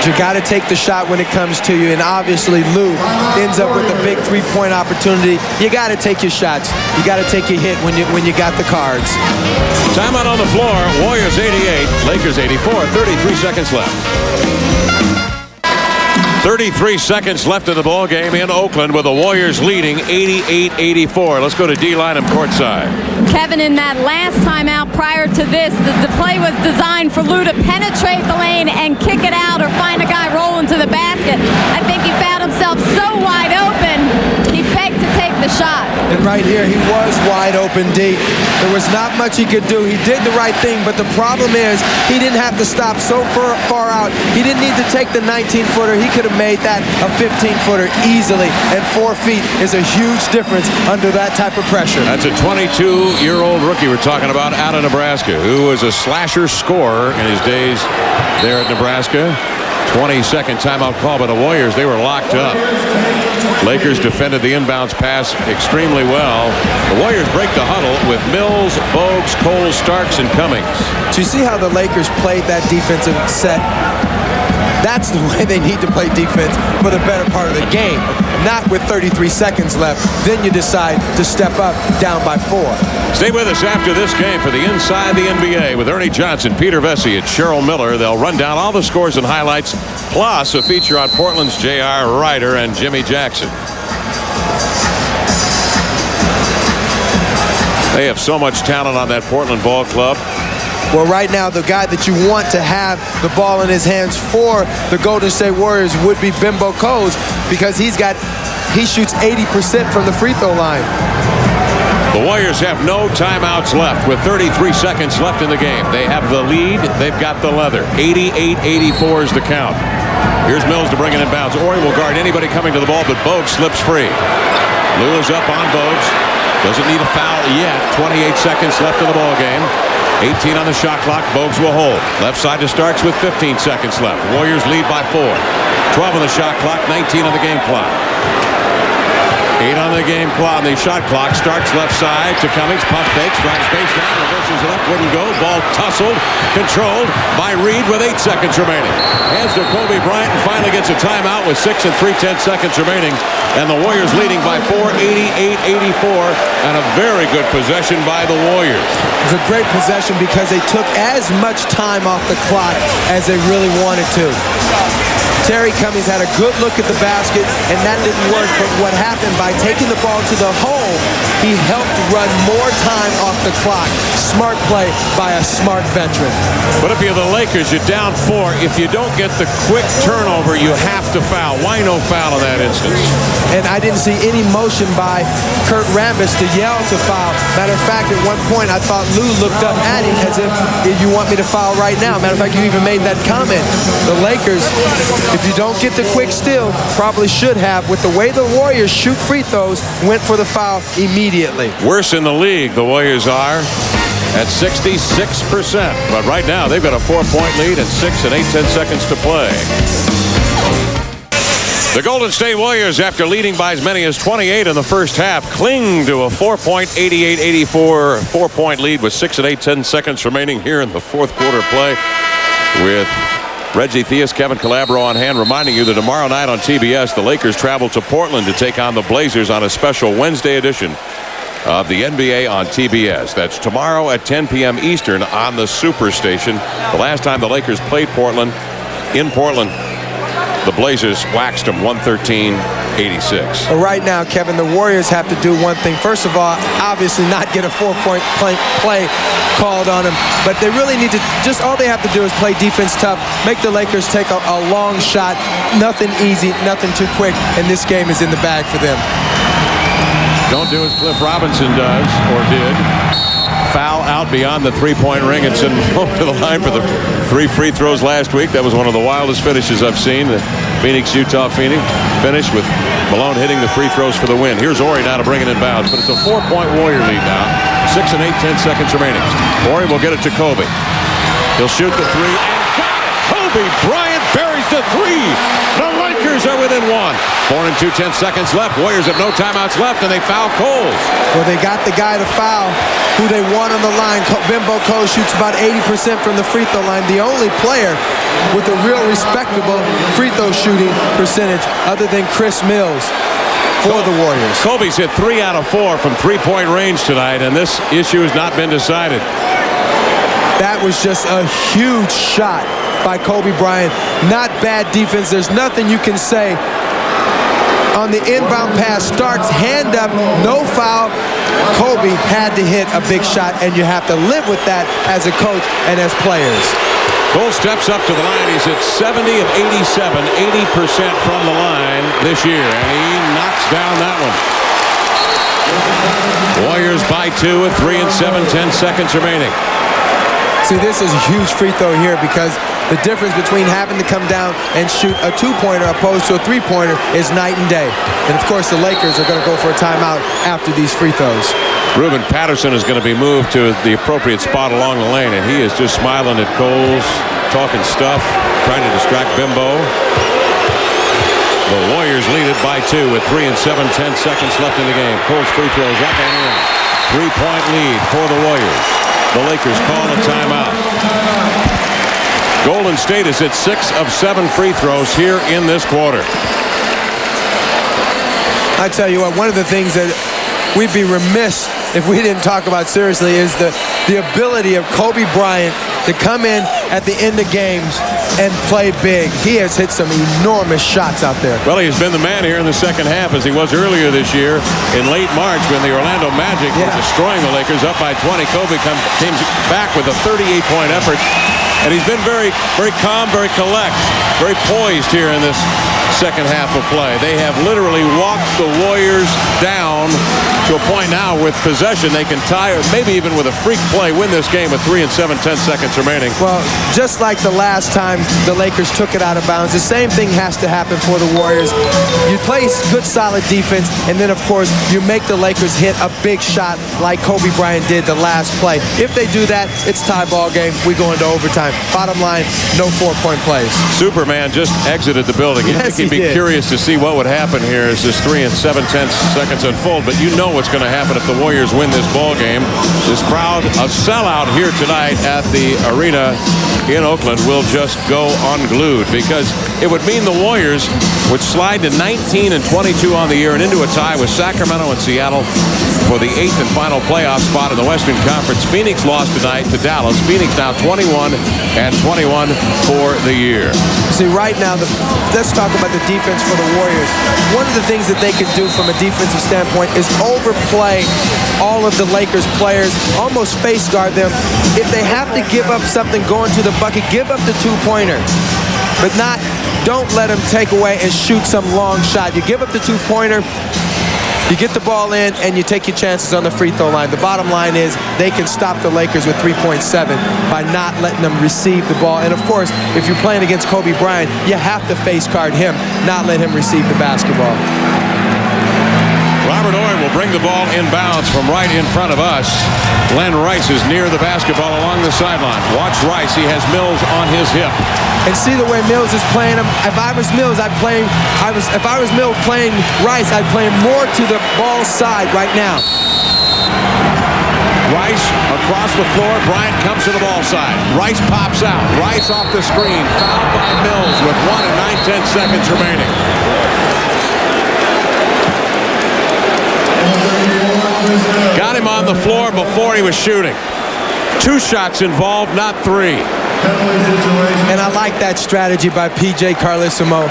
Speaker 2: You got to take the shot when it comes to you, and obviously Lou ends up with a big three-point opportunity. You got to take your shots. You got to take your hit when you got the cards.
Speaker 1: Timeout on the floor. Warriors 88, Lakers 84. 33 seconds left. 33 seconds left in the ball game in Oakland with the Warriors leading 88-84. Let's go to D-line and courtside.
Speaker 4: Kevin, in that last timeout prior to this, the play was designed for Lou to penetrate the lane and kick it out or find a guy rolling to the basket. I think he found himself so wide open, he begged to take the shot.
Speaker 2: And right here, he was wide open deep. There was not much he could do. He did the right thing, but the problem is he didn't have to stop so far out. He didn't need to take the 19-footer. He could have made that a 15-footer easily, and 4 feet is a huge difference under that type of pressure.
Speaker 1: That's a 22-year-old rookie we're talking about out of Nebraska, who was a slasher scorer in his days there at Nebraska. 22nd timeout call by the Warriors. They were locked up. Lakers defended the inbounds pass extremely well. The Warriors break the huddle with Mills, Bogues, Cole, Starks, and Cummings.
Speaker 2: Do you see how the Lakers played that defensive set? That's the way they need to play defense for the better part of the game. Not with 33 seconds left. Then you decide to step up down by 4.
Speaker 1: Stay with us after this game for the Inside the NBA with Ernie Johnson, Peter Vesey, and Cheryl Miller. They'll run down all the scores and highlights, plus a feature on Portland's J.R. Ryder and Jimmy Jackson. They have so much talent on that Portland ball club.
Speaker 2: Well, right now, the guy that you want to have the ball in his hands for the Golden State Warriors would be Bimbo Coles, because he shoots 80% from the free throw line.
Speaker 1: The Warriors have no timeouts left with 33 seconds left in the game. They have the lead. They've got the leather. 88-84 is the count. Here's Mills to bring it in bounds. Horry will guard anybody coming to the ball, but Bogues slips free. Lou is up on Bogues. Doesn't need a foul yet. 28 seconds left in the ball game. 18 on the shot clock. Bogues will hold. Left side to Starks with 15 seconds left. Warriors lead by 4. 12 on the shot clock. 19 on the game clock. 8 on the game clock, on the shot clock. Starks left side to Cummings. Pump fakes, drives baseline, reverses it up, wouldn't go. Ball tussled, controlled by Reed with 8 seconds remaining. Hands to Kobe Bryant and finally gets a timeout with 6 3/10 seconds remaining. And the Warriors leading by 4, 88-84, and a very good possession by the Warriors.
Speaker 2: It was a great possession because they took as much time off the clock as they really wanted to. Terry Cummings had a good look at the basket, and that didn't work. But what happened, by taking the ball to the hole, he helped run more time off the clock. Smart play by a smart veteran.
Speaker 1: But if you're the Lakers, you're down 4. If you don't get the quick turnover, you have to foul. Why no foul in that instance?
Speaker 2: And I didn't see any motion by Kurt Rambis to yell to foul. Matter of fact, at one point, I thought Lou looked up at him as if you want me to foul right now. Matter of fact, you even made that comment. The Lakers, if you don't get the quick steal, probably should have. With the way the Warriors shoot free throws, went for the foul immediately.
Speaker 1: Worse in the league, the Warriors are at 66%. But right now, they've got a 4-point lead and 6 and 8/10 seconds to play. The Golden State Warriors, after leading by as many as 28 in the first half, cling to a 4.88-84 4-point lead with 6 and 8/10 seconds remaining here in the fourth quarter play, with Reggie Theus, Kevin Calabro on hand, reminding you that tomorrow night on TBS, the Lakers travel to Portland to take on the Blazers on a special Wednesday edition of the NBA on TBS. That's tomorrow at 10 p.m. Eastern on the Superstation. The last time the Lakers played Portland, in Portland, the Blazers waxed them 113-86.
Speaker 2: Well, right now, Kevin, the Warriors have to do one thing. First of all, obviously not get a 4-point play called on them. But they really need to, just all they have to do is play defense tough, make the Lakers take a long shot. Nothing easy, nothing too quick, and this game is in the bag for them.
Speaker 1: Don't do as Cliff Robinson does, or did. Foul out beyond the three-point ring and send him to the line for the 3 free throws last week. That was one of the wildest finishes I've seen. The Phoenix-Utah finish with Malone hitting the free throws for the win. Here's Horry now to bring it in bounds, but it's a 4-point Warrior lead now. 6 and 8/10 seconds remaining. Horry will get it to Kobe. He'll shoot the 3 and got it! Kobe Bryant buries the 3. The Lakers are within 1. 4 and 2/10 seconds left. Warriors have no timeouts left, and they foul Coles.
Speaker 2: Well, they got the guy to foul who they want on the line. Bimbo Coles shoots about 80% from the free throw line. The only player with a real respectable free throw shooting percentage other than Chris Mills for the Warriors.
Speaker 1: Kobe's hit 3 out of 4 from three-point range tonight, and this issue has not been decided.
Speaker 2: That was just a huge shot by Kobe Bryant. Not bad defense. There's nothing you can say. On the inbound pass, Starks hand up, no foul. Kobe had to hit a big shot, and you have to live with that as a coach and as players.
Speaker 1: Cole steps up to the line. He's at 70 of 87, 80% from the line this year, and he knocks down that one. Warriors by 2 with 3 and 7/10 seconds remaining.
Speaker 2: See, this is a huge free throw here because the difference between having to come down and shoot a 2-pointer opposed to a 3-pointer is night and day. And, of course, the Lakers are going to go for a timeout after these free throws.
Speaker 1: Ruben Patterson is going to be moved to the appropriate spot along the lane, and he is just smiling at Coles, talking stuff, trying to distract Bimbo. The Warriors lead it by 2 with 3 and 7/10 seconds left in the game. Coles free throws up and in. 3-point lead for the Warriors. The Lakers call a timeout. Golden State is at 6 of 7 free throws here in this quarter.
Speaker 2: I tell you what, one of the things that we'd be remiss if we didn't talk about seriously is the ability of Kobe Bryant to come in at the end of games and play big. He has hit some enormous shots out there.
Speaker 1: Well, he's been the man here in the second half, as he was earlier this year in late March when the Orlando Magic were destroying the Lakers up by 20. Kobe came back with a 38-point effort, and he's been very, very calm, very collect, very poised here in this second half of play. They have literally walked the Warriors down to a point now with possession. They can tie, or maybe even with a freak play, win this game with 3 and 7/10 seconds remaining.
Speaker 2: Well, just like the last time the Lakers took it out of bounds, the same thing has to happen for the Warriors. You play good, solid defense, and then, of course, you make the Lakers hit a big shot like Kobe Bryant did the last play. If they do that, it's tie ball game. We go into overtime. Bottom line, no 4-point plays.
Speaker 1: Superman just exited the building.
Speaker 2: Yes, he
Speaker 1: be curious to see what would happen here as this 3 7/10 seconds unfold. But you know what's going to happen if the Warriors win this ball game. This crowd, a sellout here tonight at the arena in Oakland, will just go unglued, because it would mean the Warriors would slide to 19 and 22 on the year and into a tie with Sacramento and Seattle for the 8th and final playoff spot in the Western Conference. Phoenix lost tonight to Dallas. Phoenix now 21 and 21 for the year.
Speaker 2: See, right now, let's talk about the defense for the Warriors. One of the things that they can do from a defensive standpoint is overplay all of the Lakers players, almost face guard them. If they have to give up something going to the bucket, give up the two-pointer. But don't let them take away and shoot some long shot. You give up the two-pointer, you get the ball in, and you take your chances on the free throw line. The bottom line is they can stop the Lakers with 3.7 by not letting them receive the ball. And, of course, if you're playing against Kobe Bryant, you have to face guard him, not let him receive the basketball.
Speaker 1: Robert Ory will bring the ball inbounds from right in front of us. Glenn Rice is near the basketball along the sideline. Watch Rice. He has Mills on his hip.
Speaker 2: And see the way Mills is playing him. If I was Mills, if I was Mills playing Rice, I'd play him more to the ball side right now.
Speaker 1: Rice across the floor. Bryant comes to the ball side. Rice pops out. Rice off the screen. Fouled by Mills with 1 and 9/10 seconds remaining. Got him on the floor before he was shooting. 2 shots involved, not 3.
Speaker 2: And I like that strategy by P.J. Carlesimo.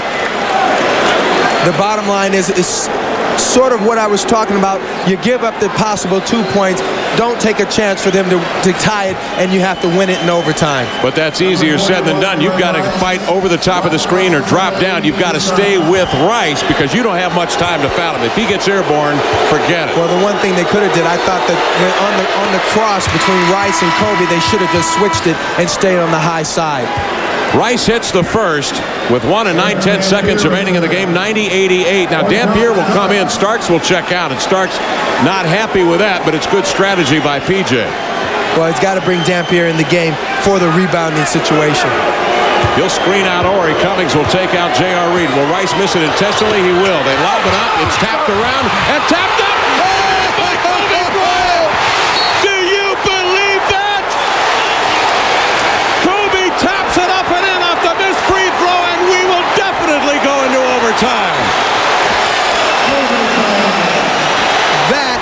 Speaker 2: The bottom line is sort of what I was talking about. You give up the possible 2 points. Don't take a chance for them to tie it, and you have to win it in overtime.
Speaker 1: But that's easier said than done. You've got to fight over the top of the screen or drop down. You've got to stay with Rice because you don't have much time to foul him. If he gets airborne, forget it.
Speaker 2: Well, the one thing they could have did, I thought that on the cross between Rice and Kobe, they should have just switched it and stayed on the high side.
Speaker 1: Rice hits the first with 1 and 9/10 seconds remaining in the game, 90-88. Now, Dampier will come in. Starks will check out, and Starks not happy with that, but it's good strategy by P.J.
Speaker 2: Well, he's got to bring Dampier in the game for the rebounding situation.
Speaker 1: He'll screen out Ory. Cummings will take out J.R. Reed. Will Rice miss it intentionally? He will. They lob it up. It's tapped around and tapped up. Do you believe that? Kobe taps it up and in off the missed free throw, and we will definitely go into overtime.
Speaker 2: That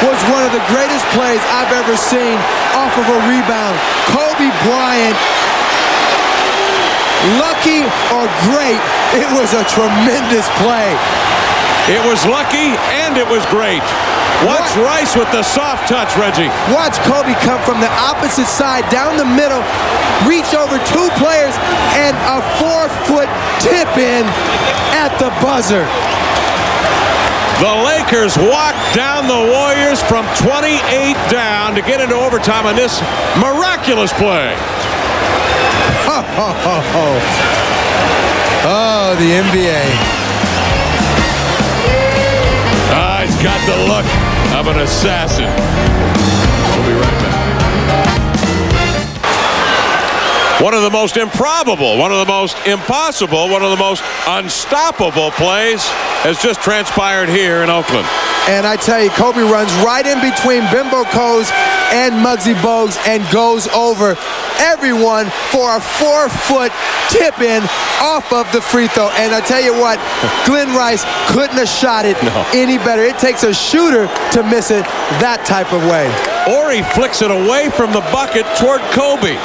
Speaker 2: was one of the greatest plays I've ever seen off of a rebound. Kobe Bryant, lucky or great, it was a tremendous play.
Speaker 1: It was lucky and it was great. Watch Rice with the soft touch, Reggie.
Speaker 2: Watch Kobe come from the opposite side down the middle, reach over 2 players, and a 4-foot tip in at the buzzer.
Speaker 1: The Lakers walk down the Warriors from 28 down to get into overtime on this miraculous play.
Speaker 2: Oh, the NBA.
Speaker 1: He's got the look of an assassin. We'll be right back. One of the most improbable, one of the most impossible, one of the most unstoppable plays has just transpired here in Oakland.
Speaker 2: And I tell you, Kobe runs right in between Bimbo Coles and Muggsy Bogues and goes over everyone for a 4-foot tip-in off of the free throw. And I tell you what, Glenn Rice couldn't have shot it any better. It takes a shooter to miss it that type of way.
Speaker 1: Ory flicks it away from the bucket toward Kobe.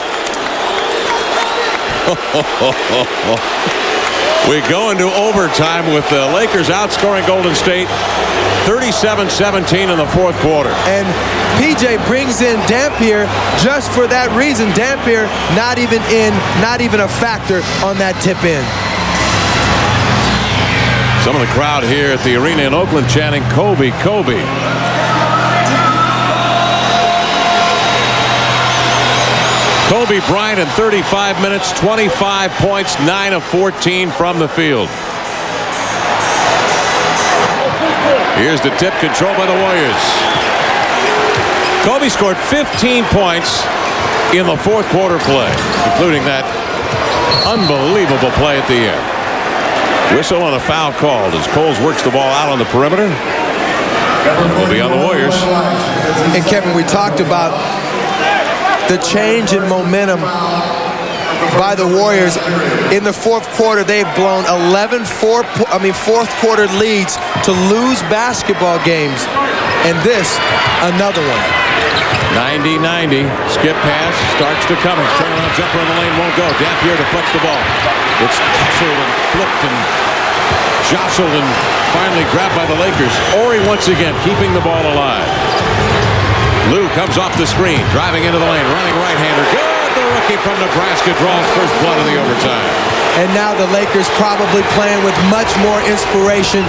Speaker 1: We go into overtime with the Lakers outscoring Golden State 37-17 in the 4th quarter.
Speaker 2: And PJ brings in Dampier just for that reason. Dampier not even a factor on that tip in.
Speaker 1: Some of the crowd here at the arena in Oakland chanting, Kobe, Kobe. Kobe Bryant in 35 minutes, 25 points, 9 of 14 from the field. Here's the tip, controlled by the Warriors. Kobe scored 15 points in the 4th quarter play, including that unbelievable play at the end. Whistle and a foul called as Coles works the ball out on the perimeter. Will be on the Warriors.
Speaker 2: And Kevin, we talked about the change in momentum by the Warriors. In the fourth quarter, they've blown 11 fourth quarter leads to lose basketball games. And this, another one.
Speaker 1: 90-90. Skip pass. Starks to Cummings. Turnaround jumper in the lane won't go. Dampier deflects the ball. It's tussled and flipped and jostled and finally grabbed by the Lakers. Horry once again keeping the ball alive. Lou comes off the screen. Driving into the lane. Running right-hander. Good. The rookie from Nebraska draws first blood in the overtime.
Speaker 2: And now the Lakers probably playing with much more inspiration,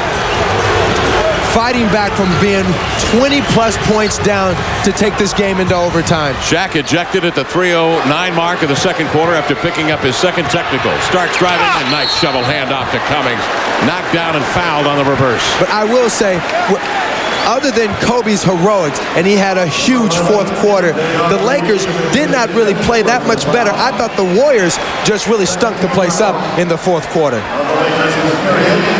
Speaker 2: fighting back from being 20-plus points down to take this game into overtime.
Speaker 1: Shaq ejected at the 3:09 mark of the second quarter after picking up his second technical. Starks driving and nice shovel handoff to Cummings. Knocked down and fouled on the reverse.
Speaker 2: But I will say, other than Kobe's heroics, and he had a huge fourth quarter, the Lakers did not really play that much better. I thought the Warriors just really stunk the place up in the fourth quarter.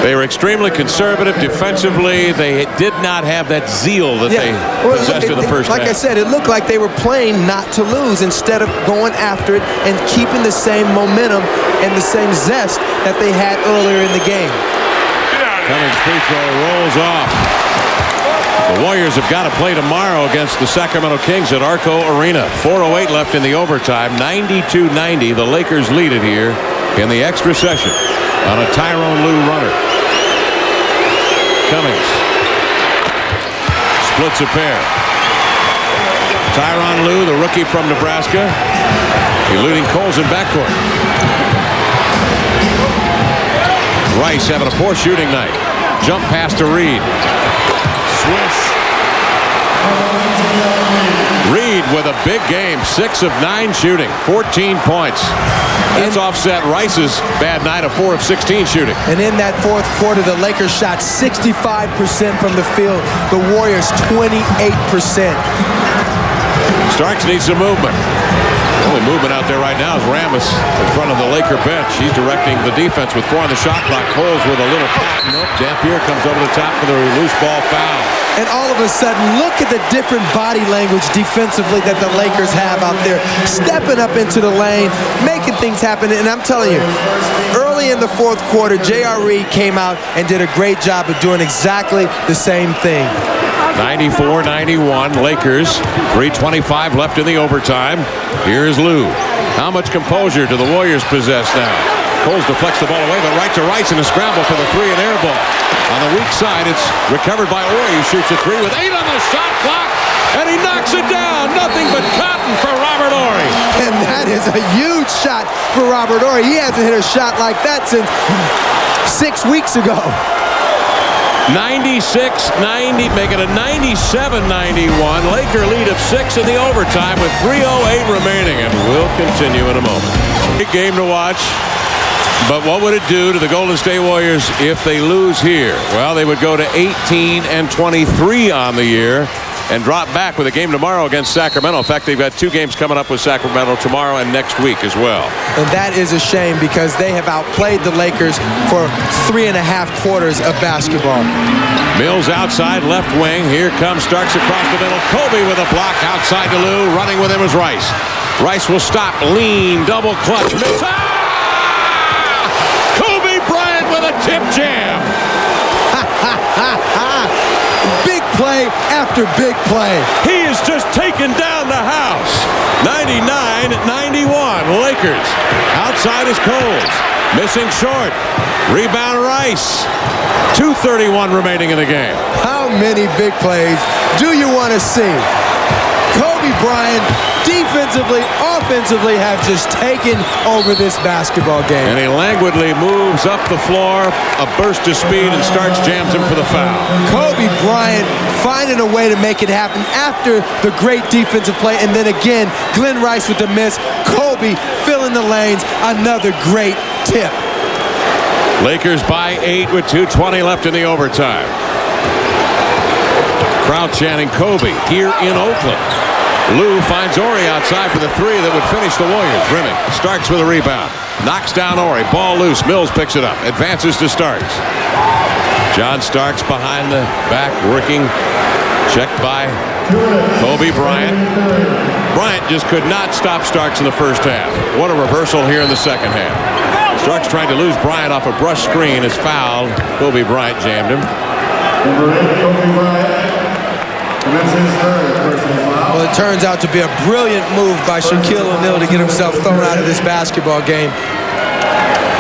Speaker 1: They were extremely conservative defensively. They did not have that zeal that they possessed in the first half.
Speaker 2: Like I said, it looked like they were playing not to lose instead of going after it and keeping the same momentum and the same zest that they had earlier in the game.
Speaker 1: Cummings free throw rolls off. The Warriors have got to play tomorrow against the Sacramento Kings at Arco Arena. 4:08 left in the overtime. 92-90. The Lakers lead it here in the extra session on a Tyrone Lue runner. Cummings splits a pair. Tyronn Lue, the rookie from Nebraska, eluding Coles in backcourt. Rice having a poor shooting night. Jump pass to Reed. Swish. Reed with a big game. 6 of 9 shooting. 14 points. That's offset Rice's bad night of 4 of 16 shooting.
Speaker 2: And in that fourth quarter, the Lakers shot 65% from the field. The Warriors 28%.
Speaker 1: Starks needs some movement. The only movement out there right now is Ramos in front of the Laker bench. He's directing the defense with 4 on the shot clock. Coles with a little pop. Nope. Dampier comes over the top for the loose ball foul.
Speaker 2: And all of a sudden, look at the different body language defensively that the Lakers have out there. Stepping up into the lane, making things happen. And I'm telling you, early in the fourth quarter, J.R. Reed came out and did a great job of doing exactly the same thing.
Speaker 1: 94-91 Lakers. 3:25 left in the overtime. Here's Lue. How much composure do the Warriors possess now? Coles deflects the ball away, but right to Rice in a scramble for the 3 and air ball. On the weak side, it's recovered by Horry, who shoots a 3 with 8 on the shot clock, and he knocks it down. Nothing but cotton for Robert Horry.
Speaker 2: And that is a huge shot for Robert Horry. He hasn't hit a shot like that since 6 weeks ago.
Speaker 1: 96-90, making a 97-91. Laker lead of 6 in the overtime with 3:08 remaining, and we'll continue in a moment. Big game to watch. But what would it do to the Golden State Warriors if they lose here? Well, they would go to 18-23 on the year and drop back with a game tomorrow against Sacramento. In fact, they've got 2 games coming up with Sacramento tomorrow and next week as well.
Speaker 2: And that is a shame because they have outplayed the Lakers for 3.5 quarters of basketball.
Speaker 1: Mills outside left wing. Here comes Starks across the middle. Kobe with a block outside to Lue. Running with him is Rice. Rice will stop. Lean. Double clutch. Mills. Kobe Bryant with a tip jam.
Speaker 2: Big play after big play.
Speaker 1: He is just taking down the house. 99-91 Lakers. Outside is Coles. Missing short. Rebound Rice. 2:31 remaining in the game.
Speaker 2: How many big plays do you want to see? Kobe Bryant, defensively, offensively, have just taken over this basketball game.
Speaker 1: And he languidly moves up the floor, a burst of speed, and Starks jams him for the foul.
Speaker 2: Kobe Bryant finding a way to make it happen after the great defensive play. And then again, Glenn Rice with the miss. Kobe filling the lanes. Another great tip.
Speaker 1: Lakers by 8 with 2:20 left in the overtime. Crowd chanting Kobe here in Oakland. Lou finds Ori outside for the three that would finish the Warriors. Remick. Starks with a rebound. Knocks down Ori. Ball loose. Mills picks it up. Advances to Starks. John Starks behind the back working. Checked by Kobe Bryant. Bryant just could not stop Starks in the first half. What a reversal here in the second half. Starks trying to lose Bryant off a brush screen is fouled. Kobe Bryant jammed him.
Speaker 2: Well, it turns out to be a brilliant move by Shaquille O'Neal to get himself thrown out of this basketball game.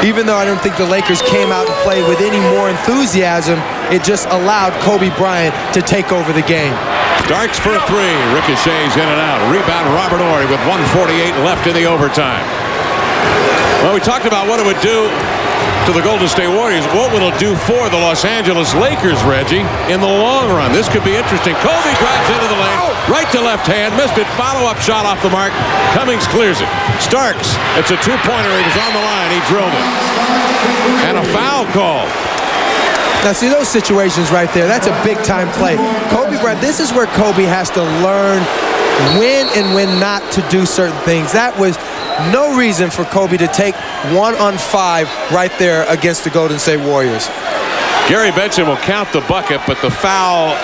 Speaker 2: Even though I don't think the Lakers came out and played with any more enthusiasm, it just allowed Kobe Bryant to take over the game.
Speaker 1: Starks for a three. Ricochets in and out. Rebound Robert Horry with 1:48 left in the overtime. Well, we talked about what it would do to the Golden State Warriors. What will it do for the Los Angeles Lakers, Reggie, in the long run? This could be interesting. Kobe drives into the lane. Right to left hand. Missed it. Follow-up shot off the mark. Cummings clears it. Starks. It's a two-pointer. He was on the line. He drilled it. And a foul call.
Speaker 2: Now, see those situations right there. That's a big-time play. Kobe Bryant, this is where Kobe has to learn when and when not to do certain things. That was no reason for Kobe to take 1-on-5 right there against the Golden State Warriors.
Speaker 1: Gary Benson will count the bucket, but the foul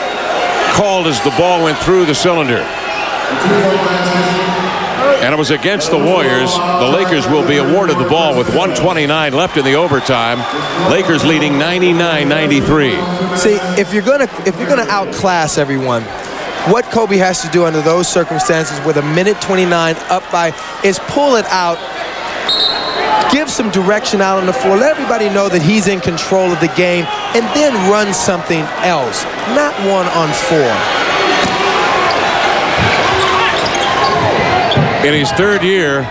Speaker 1: called as the ball went through the cylinder. And it was against the Warriors. The Lakers will be awarded the ball with 1:29 left in the overtime. Lakers leading 99-93.
Speaker 2: See, if you're gonna outclass everyone, what Kobe has to do under those circumstances with a minute 29 up by is pull it out, give some direction out on the floor, let everybody know that he's in control of the game, and then run something else, not 1-on-4.
Speaker 1: In his third year,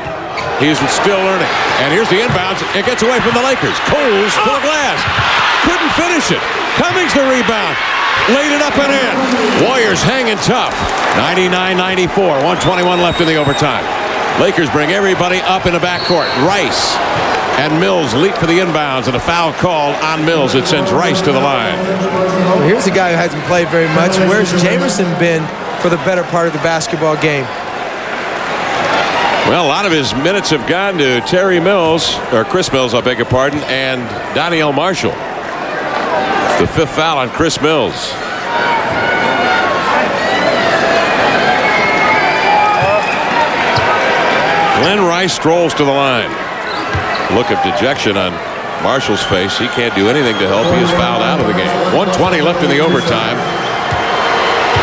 Speaker 1: he's still learning. And here's the inbounds. It gets away from the Lakers. Coles for the glass. Couldn't finish it. Cummings the rebound. Laid it up and in. Warriors hanging tough. 99-94. 1:21 left in the overtime. Lakers bring everybody up in the backcourt. Rice and Mills leap for the inbounds, and a foul call on Mills. It sends Rice to the line.
Speaker 2: Well, here's a guy who hasn't played very much. Where's Jamerson been for the better part of the basketball game?
Speaker 1: Well, a lot of his minutes have gone to Terry Mills, or Chris Mills, I beg your pardon, and Danielle Marshall. The fifth foul on Chris Mills. Glenn Rice strolls to the line. Look of dejection on Marshall's face. He can't do anything to help. He is fouled out of the game. 1:20 left in the overtime.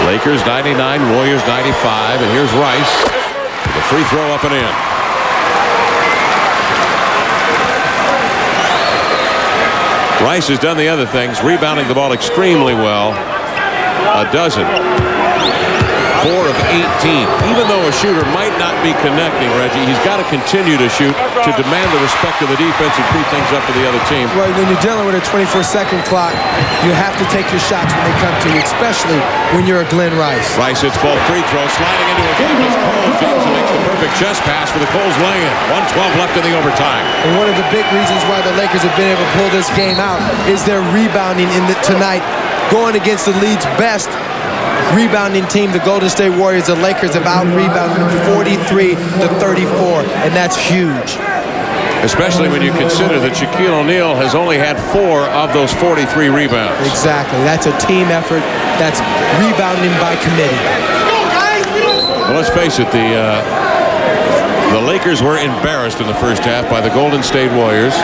Speaker 1: Lakers 99, Warriors 95, and here's Rice. The free throw up and in. Rice has done the other things, rebounding the ball extremely well. A dozen. 4 of 18. Even though a shooter might not be connecting, Reggie, he's got to continue to shoot to demand the respect of the defense and keep things up for the other team.
Speaker 2: Well, when you're dealing with a 24-second clock, you have to take your shots when they come to you, especially when you're a Glenn Rice.
Speaker 1: Rice hits both free throws, sliding into a game as Coles Johnson makes the perfect chest pass for the Coles lay-in. 1:12 left in the overtime.
Speaker 2: And one of the big reasons why the Lakers have been able to pull this game out is their rebounding tonight, going against the league's best rebounding team, the Golden State Warriors. The Lakers have out-rebounded 43-34, and that's huge.
Speaker 1: Especially when you consider that Shaquille O'Neal has only had 4 of those 43 rebounds.
Speaker 2: Exactly. That's a team effort. That's rebounding by committee.
Speaker 1: Well, let's face it, the Lakers were embarrassed in the first half by the Golden State Warriors.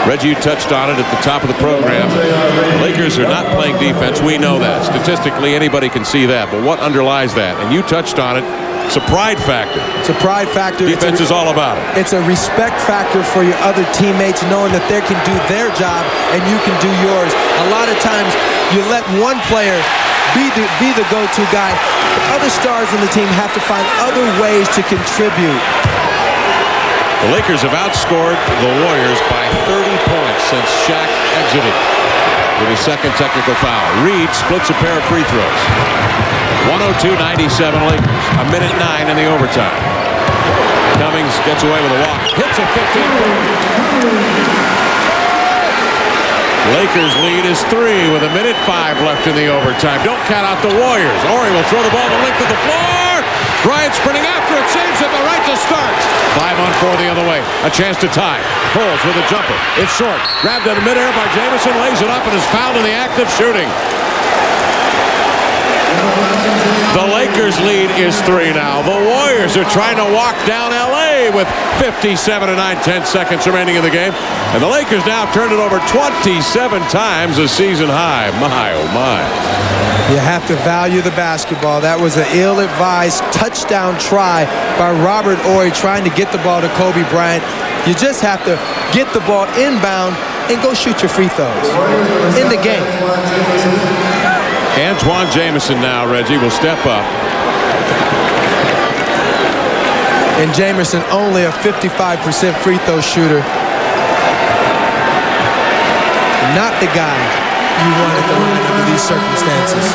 Speaker 1: Reggie, you touched on it at the top of the program. The Lakers are not playing defense. We know that. Statistically, anybody can see that. But what underlies that? And you touched on it. It's a pride factor.
Speaker 2: It's a pride factor.
Speaker 1: Defense is all about it.
Speaker 2: It's a respect factor for your other teammates, knowing that they can do their job and you can do yours. A lot of times you let one player be the go-to guy. The other stars on the team have to find other ways to contribute.
Speaker 1: The Lakers have outscored the Warriors by 30 points since Shaq exited with his second technical foul. Reed splits a pair of free throws. 102-97 Lakers. A minute 9 in the overtime. Cummings gets away with a walk. Hits a 15. Lakers lead is 3 with a minute 5 left in the overtime. Don't count out the Warriors. Ori will throw the ball the length of the floor. Bryant sprinting after it, saves it, the right to Starks. 5-on-4 the other way. A chance to tie. Pulls with a jumper. It's short. Grabbed out of midair by Jamison, lays it up, and is fouled in the act of shooting. The Lakers' lead is 3 now. The Warriors are trying to walk down L.A. with 57-9, 10 seconds remaining in the game. And the Lakers now turned it over 27 times, a season high. My, oh my.
Speaker 2: You have to value the basketball. That was an ill-advised touchdown try by Robert Horry trying to get the ball to Kobe Bryant. You just have to get the ball inbound and go shoot your free throws in the game.
Speaker 1: Antoine Jamison now, Reggie, will step up.
Speaker 2: And Jamison only a 55% free throw shooter. Not the guy you want at the line under these circumstances.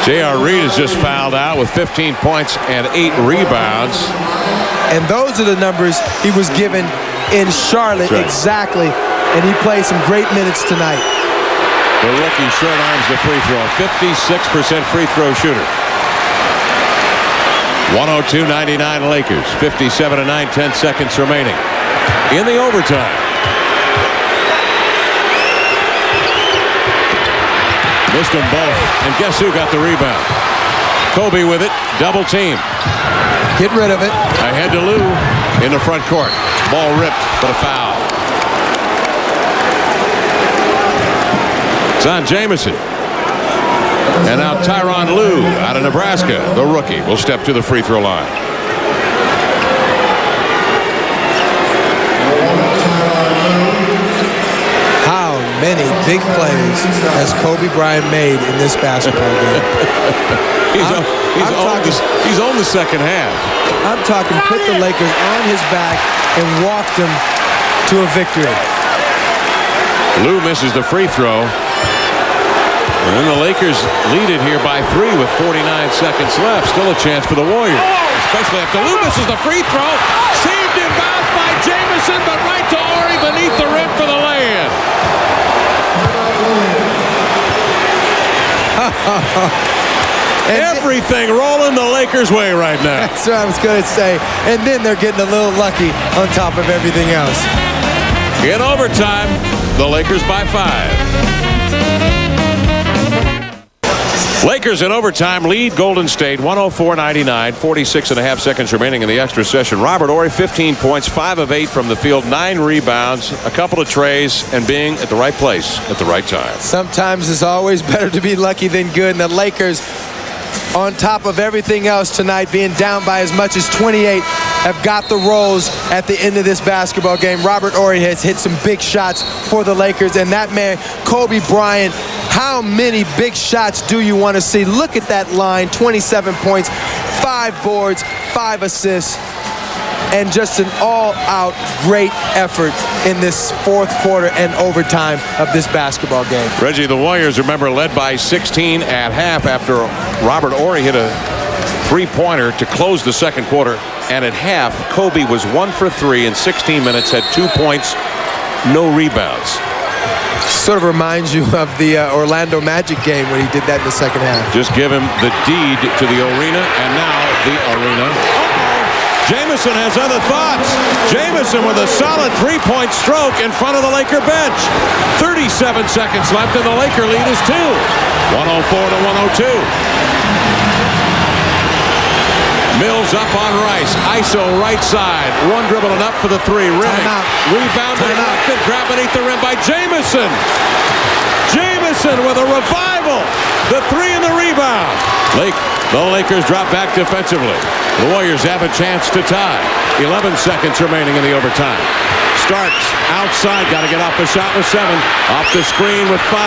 Speaker 1: J.R. Reed has just fouled out with 15 points and 8 rebounds.
Speaker 2: And those are the numbers he was given in Charlotte.
Speaker 1: Right.
Speaker 2: Exactly. And he played some great minutes tonight.
Speaker 1: The rookie short arms the free throw. 56% free throw shooter. 102-99 Lakers. 57-9, 10 seconds remaining. In the overtime. Missed them both. And guess who got the rebound? Kobe with it. Double team.
Speaker 2: Get rid of it.
Speaker 1: Ahead to Lou in the front court. Ball ripped, but a foul. It's on Jamison. And now Tyronn Lue out of Nebraska, the rookie, will step to the free throw line.
Speaker 2: How many big plays has Kobe Bryant made in this basketball game?
Speaker 1: He's on the second half.
Speaker 2: I'm talking put the Lakers on his back and walked them to a victory.
Speaker 1: Lue misses the free throw. And then the Lakers lead it here by 3 with 49 seconds left. Still a chance for the Warriors. Especially after Lue misses the free throw. Saved in bounds by Jamison, but right to Horry beneath the rim for the lay-in. Everything rolling the Lakers' way right now.
Speaker 2: That's what I was going to say. And then they're getting a little lucky on top of everything else.
Speaker 1: In overtime, the Lakers by 5. Lakers in overtime lead Golden State 104-99, 46.5 seconds remaining in the extra session. Robert Horry, 15 points, 5 of 8 from the field, 9 rebounds, a couple of trays, and being at the right place at the right time.
Speaker 2: Sometimes it's always better to be lucky than good. And the Lakers, on top of everything else tonight, being down by as much as 28, have got the rolls at the end of this basketball game. Robert Horry has hit some big shots for the Lakers. And that man, Kobe Bryant, how many big shots do you want to see? Look at that line, 27 points, 5 boards, 5 assists, and just an all-out great effort in this fourth quarter and overtime of this basketball game.
Speaker 1: Reggie, the Warriors, remember, led by 16 at half after Robert Horry hit a three-pointer to close the second quarter. And at half, Kobe was 1 for 3 in 16 minutes, had 2 points, no rebounds.
Speaker 2: Sort of reminds you of the Orlando Magic game when he did that in the second half.
Speaker 1: Just give him the deed to the arena, and now the arena. Jamison has other thoughts. Jamison with a solid three-point stroke in front of the Laker bench. 37 seconds left, and the Laker lead is 2. 104-102. Mills up on Rice. ISO right side. One dribbling up for the 3. Rimming. Rebounded and grabbed beneath the rim by Jamison. Jamison with a revival. The 3 and the rebound. The Lakers drop back defensively. The Warriors have a chance to tie. 11 seconds remaining in the overtime. Starks outside. Got to get off the shot with 7. Off the screen with 5.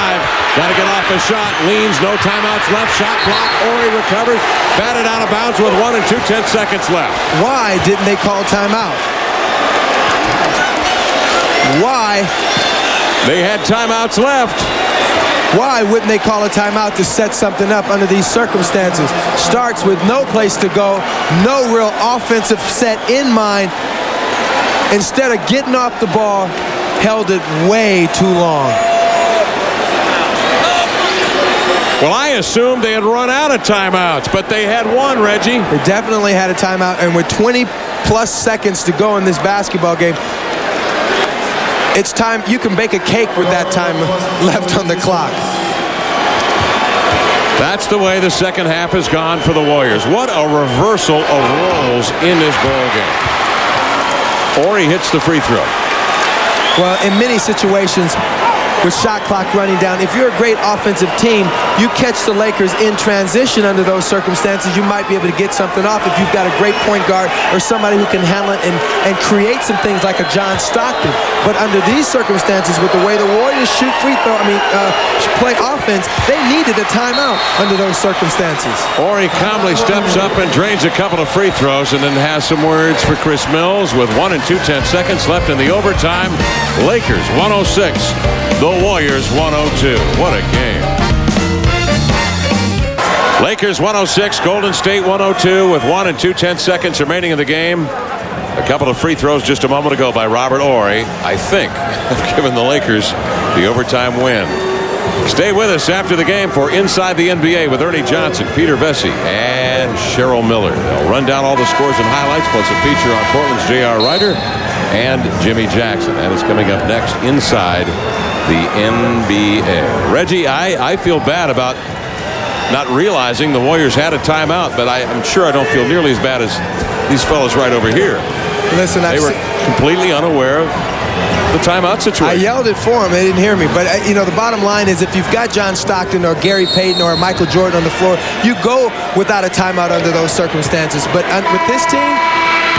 Speaker 1: Got to get off the shot. Leans. No timeouts left. Shot clock. Horry recovers. Batted out of bounds with 1 and 2 10 seconds left.
Speaker 2: Why didn't they call timeout? Why?
Speaker 1: They had timeouts left.
Speaker 2: Why wouldn't they call a timeout to set something up under these circumstances? Starks with no place to go, no real offensive set in mind. Instead of getting off the ball, held it way too long.
Speaker 1: Well, I assumed they had run out of timeouts, but they had one, Reggie.
Speaker 2: They definitely had a timeout, and with 20-plus seconds to go in this basketball game, it's time. You can bake a cake with that time left on the clock.
Speaker 1: That's the way the second half has gone for the Warriors. What a reversal of roles in this ball game. Ori hits the free throw.
Speaker 2: Well, in many situations, with shot clock running down, if you're a great offensive team, you catch the Lakers in transition under those circumstances, you might be able to get something off if you've got a great point guard or somebody who can handle it and create some things like a John Stockton. But under these circumstances, with the way the Warriors play offense, they needed a timeout under those circumstances.
Speaker 1: Ori calmly steps up and drains a couple of free throws and then has some words for Chris Mills with 1 and 2/10 seconds left in the overtime. Lakers 106. The Warriors 102. What a game. Lakers 106, Golden State 102 with 1 and 2/10 seconds remaining in the game. A couple of free throws just a moment ago by Robert Horry, I think, have given the Lakers the overtime win. Stay with us after the game for Inside the NBA with Ernie Johnson, Peter Vesey, and Cheryl Miller. They'll run down all the scores and highlights, plus a feature on Portland's J.R. Ryder and Jimmy Jackson. That is coming up next inside the NBA. Reggie, I feel bad about not realizing the Warriors had a timeout, but I'm sure I don't feel nearly as bad as these fellas right over here.
Speaker 2: Listen,
Speaker 1: they were completely unaware of the timeout situation.
Speaker 2: I yelled it for them. They didn't hear me. But, the bottom line is if you've got John Stockton or Gary Payton or Michael Jordan on the floor, you go without a timeout under those circumstances. But with this team,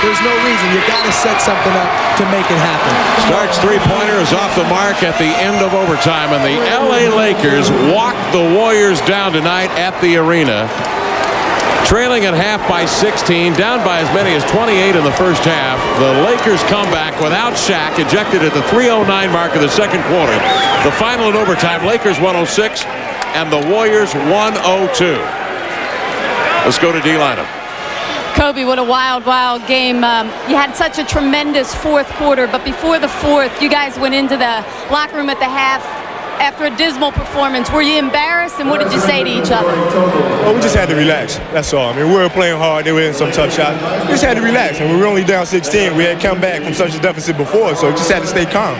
Speaker 2: there's no reason. You got to set something up to make it happen.
Speaker 1: Starks three-pointer is off the mark at the end of overtime, and the L.A. Lakers walk the Warriors down tonight at the arena. Trailing at half by 16, down by as many as 28 in the first half. The Lakers come back without Shaq, ejected at the 3:09 mark of the second quarter. The final in overtime, Lakers 106 and the Warriors 102. Let's go to D-lineup.
Speaker 4: Kobe, what a wild, wild game. You had such a tremendous fourth quarter, but before the fourth, you guys went into the locker room at the half after a dismal performance. Were you embarrassed, and what did you say to each other?
Speaker 5: Well, we just had to relax. That's all. I mean, we were playing hard. They were in some tough shots. We just had to relax, and we were only down 16. We had come back from such a deficit before, so we just had to stay calm.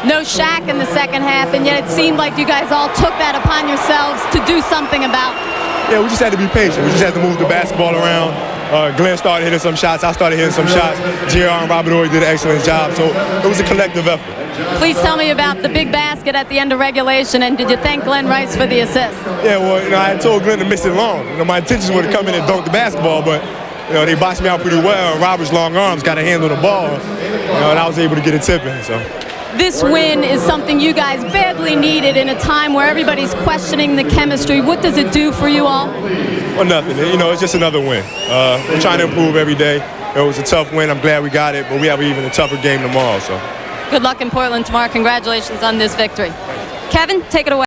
Speaker 4: No Shaq in the second half, and yet it seemed like you guys all took that upon yourselves to do something about it.
Speaker 5: Yeah, we just had to be patient. We just had to move the basketball around. Glenn started hitting some shots. I started hitting some shots. JR and Robert Horry did an excellent job. So it was a collective effort.
Speaker 4: Please tell me about the big basket at the end of regulation, and did you thank Glenn Rice for the assist?
Speaker 5: Yeah, well, I had told Glenn to miss it long. My intentions were to come in and dunk the basketball, but they boxed me out pretty well. And Robert's long arms got a handle the ball, and I was able to get it tipping. So.
Speaker 4: This win is something you guys badly needed in a time where everybody's questioning the chemistry. What does it do for you all?
Speaker 5: Well, nothing. It's just another win. We're trying to improve every day. It was a tough win. I'm glad we got it, but we have even a tougher game tomorrow. So.
Speaker 4: Good luck in Portland tomorrow. Congratulations on this victory. Kevin, take it away.